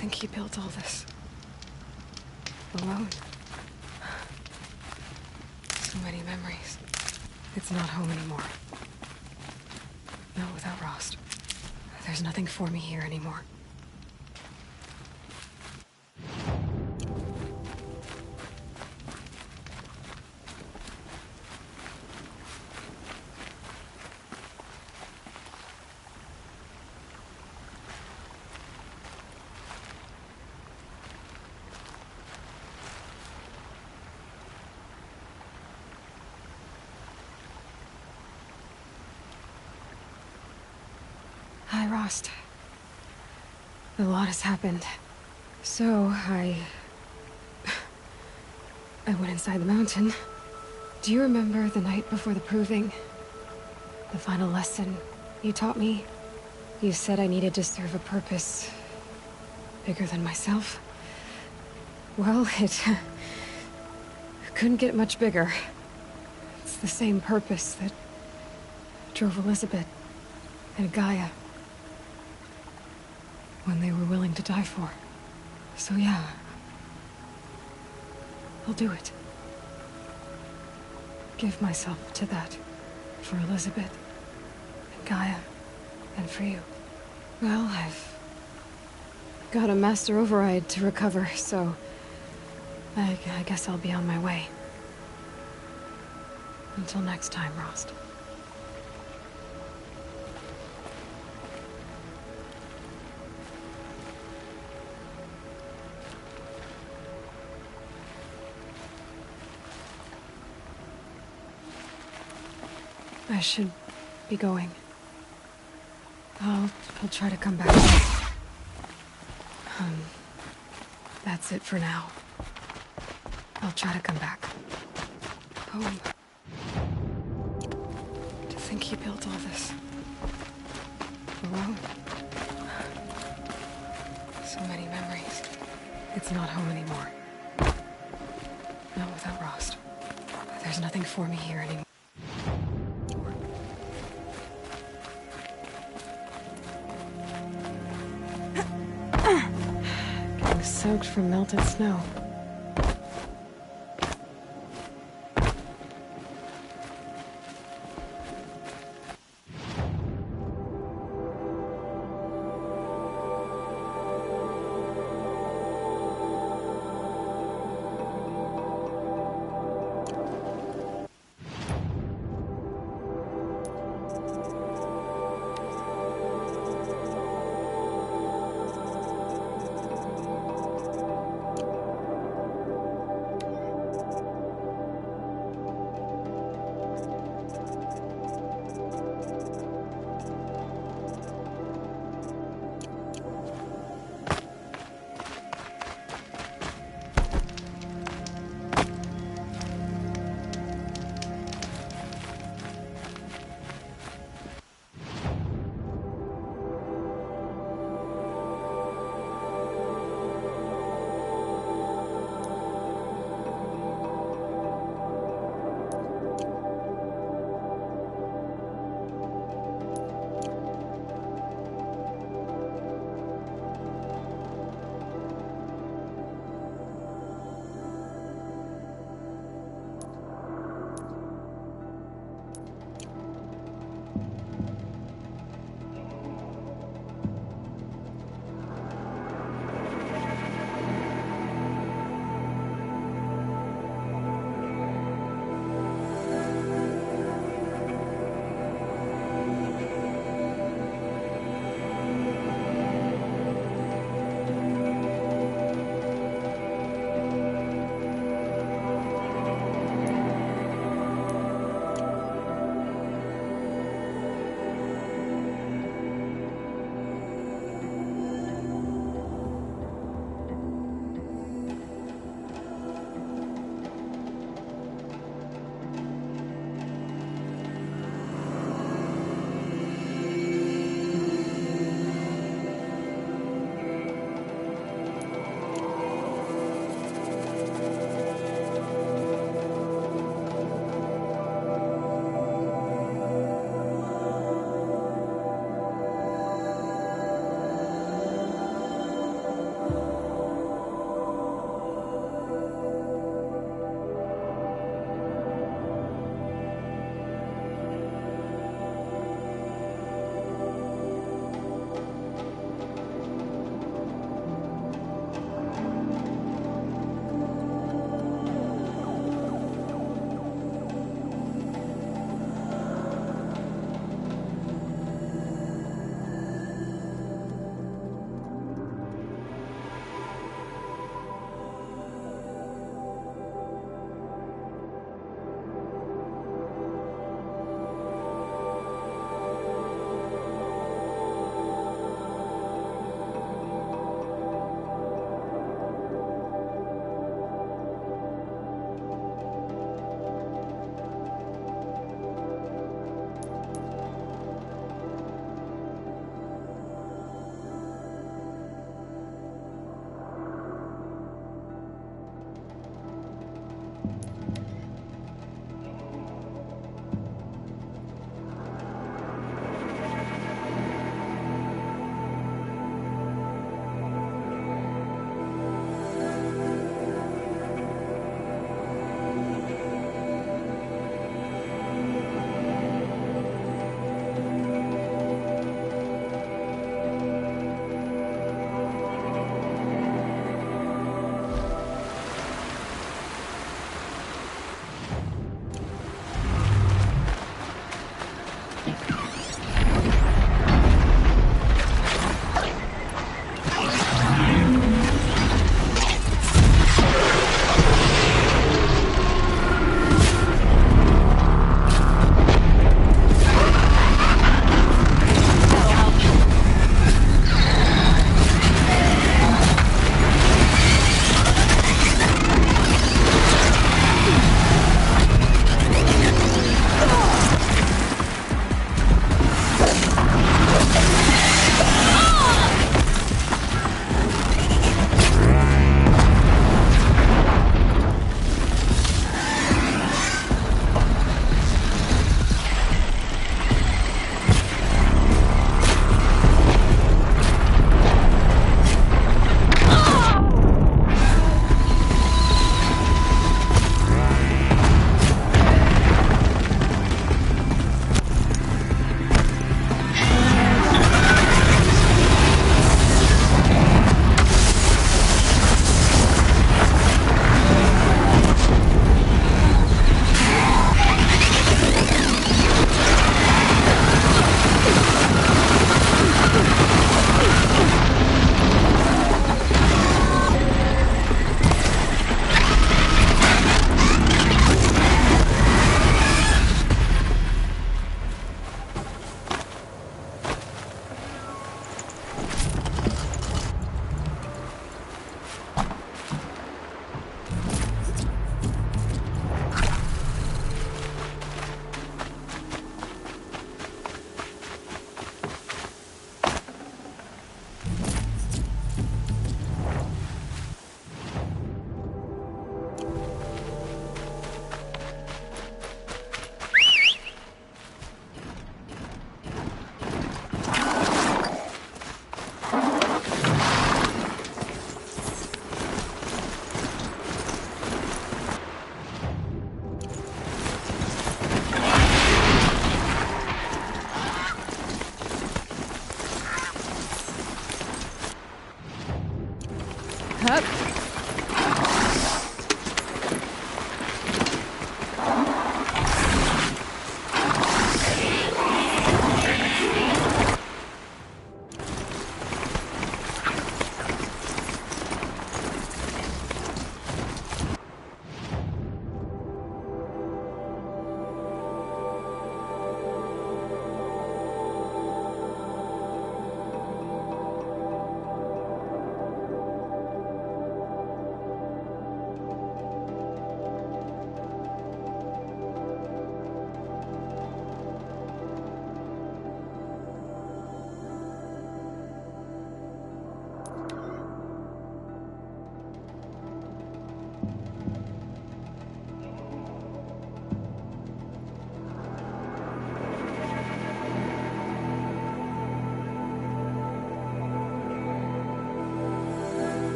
think he built all this alone. So many memories. It's not home anymore. Not without Rost. There's nothing for me here anymore. Hi, Rost. A lot has happened. So, I went inside the mountain. Do you remember the night before the proving? The final lesson you taught me? You said I needed to serve a purpose bigger than myself. Well, it couldn't get much bigger. It's the same purpose that drove Elizabeth and Gaia when they were willing to die for. So yeah, I'll do it. Give myself to that. For Elizabeth, and Gaia, and for you. Well, I've got a master override to recover, so I guess I'll be on my way. Until next time, Rost. I should be going. I'll try to come back. That's it for now. I'll try to come back. Home. To think he built all this alone. So many memories. It's not home anymore. Not without Rost. There's nothing for me here anymore. Soaked from melted snow.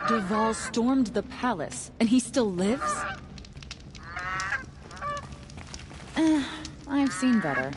Duval stormed the palace, and he still lives? I've seen better.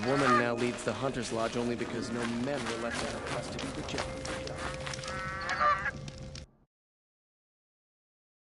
woman now leads the Hunter's Lodge only because no men were left in her custody.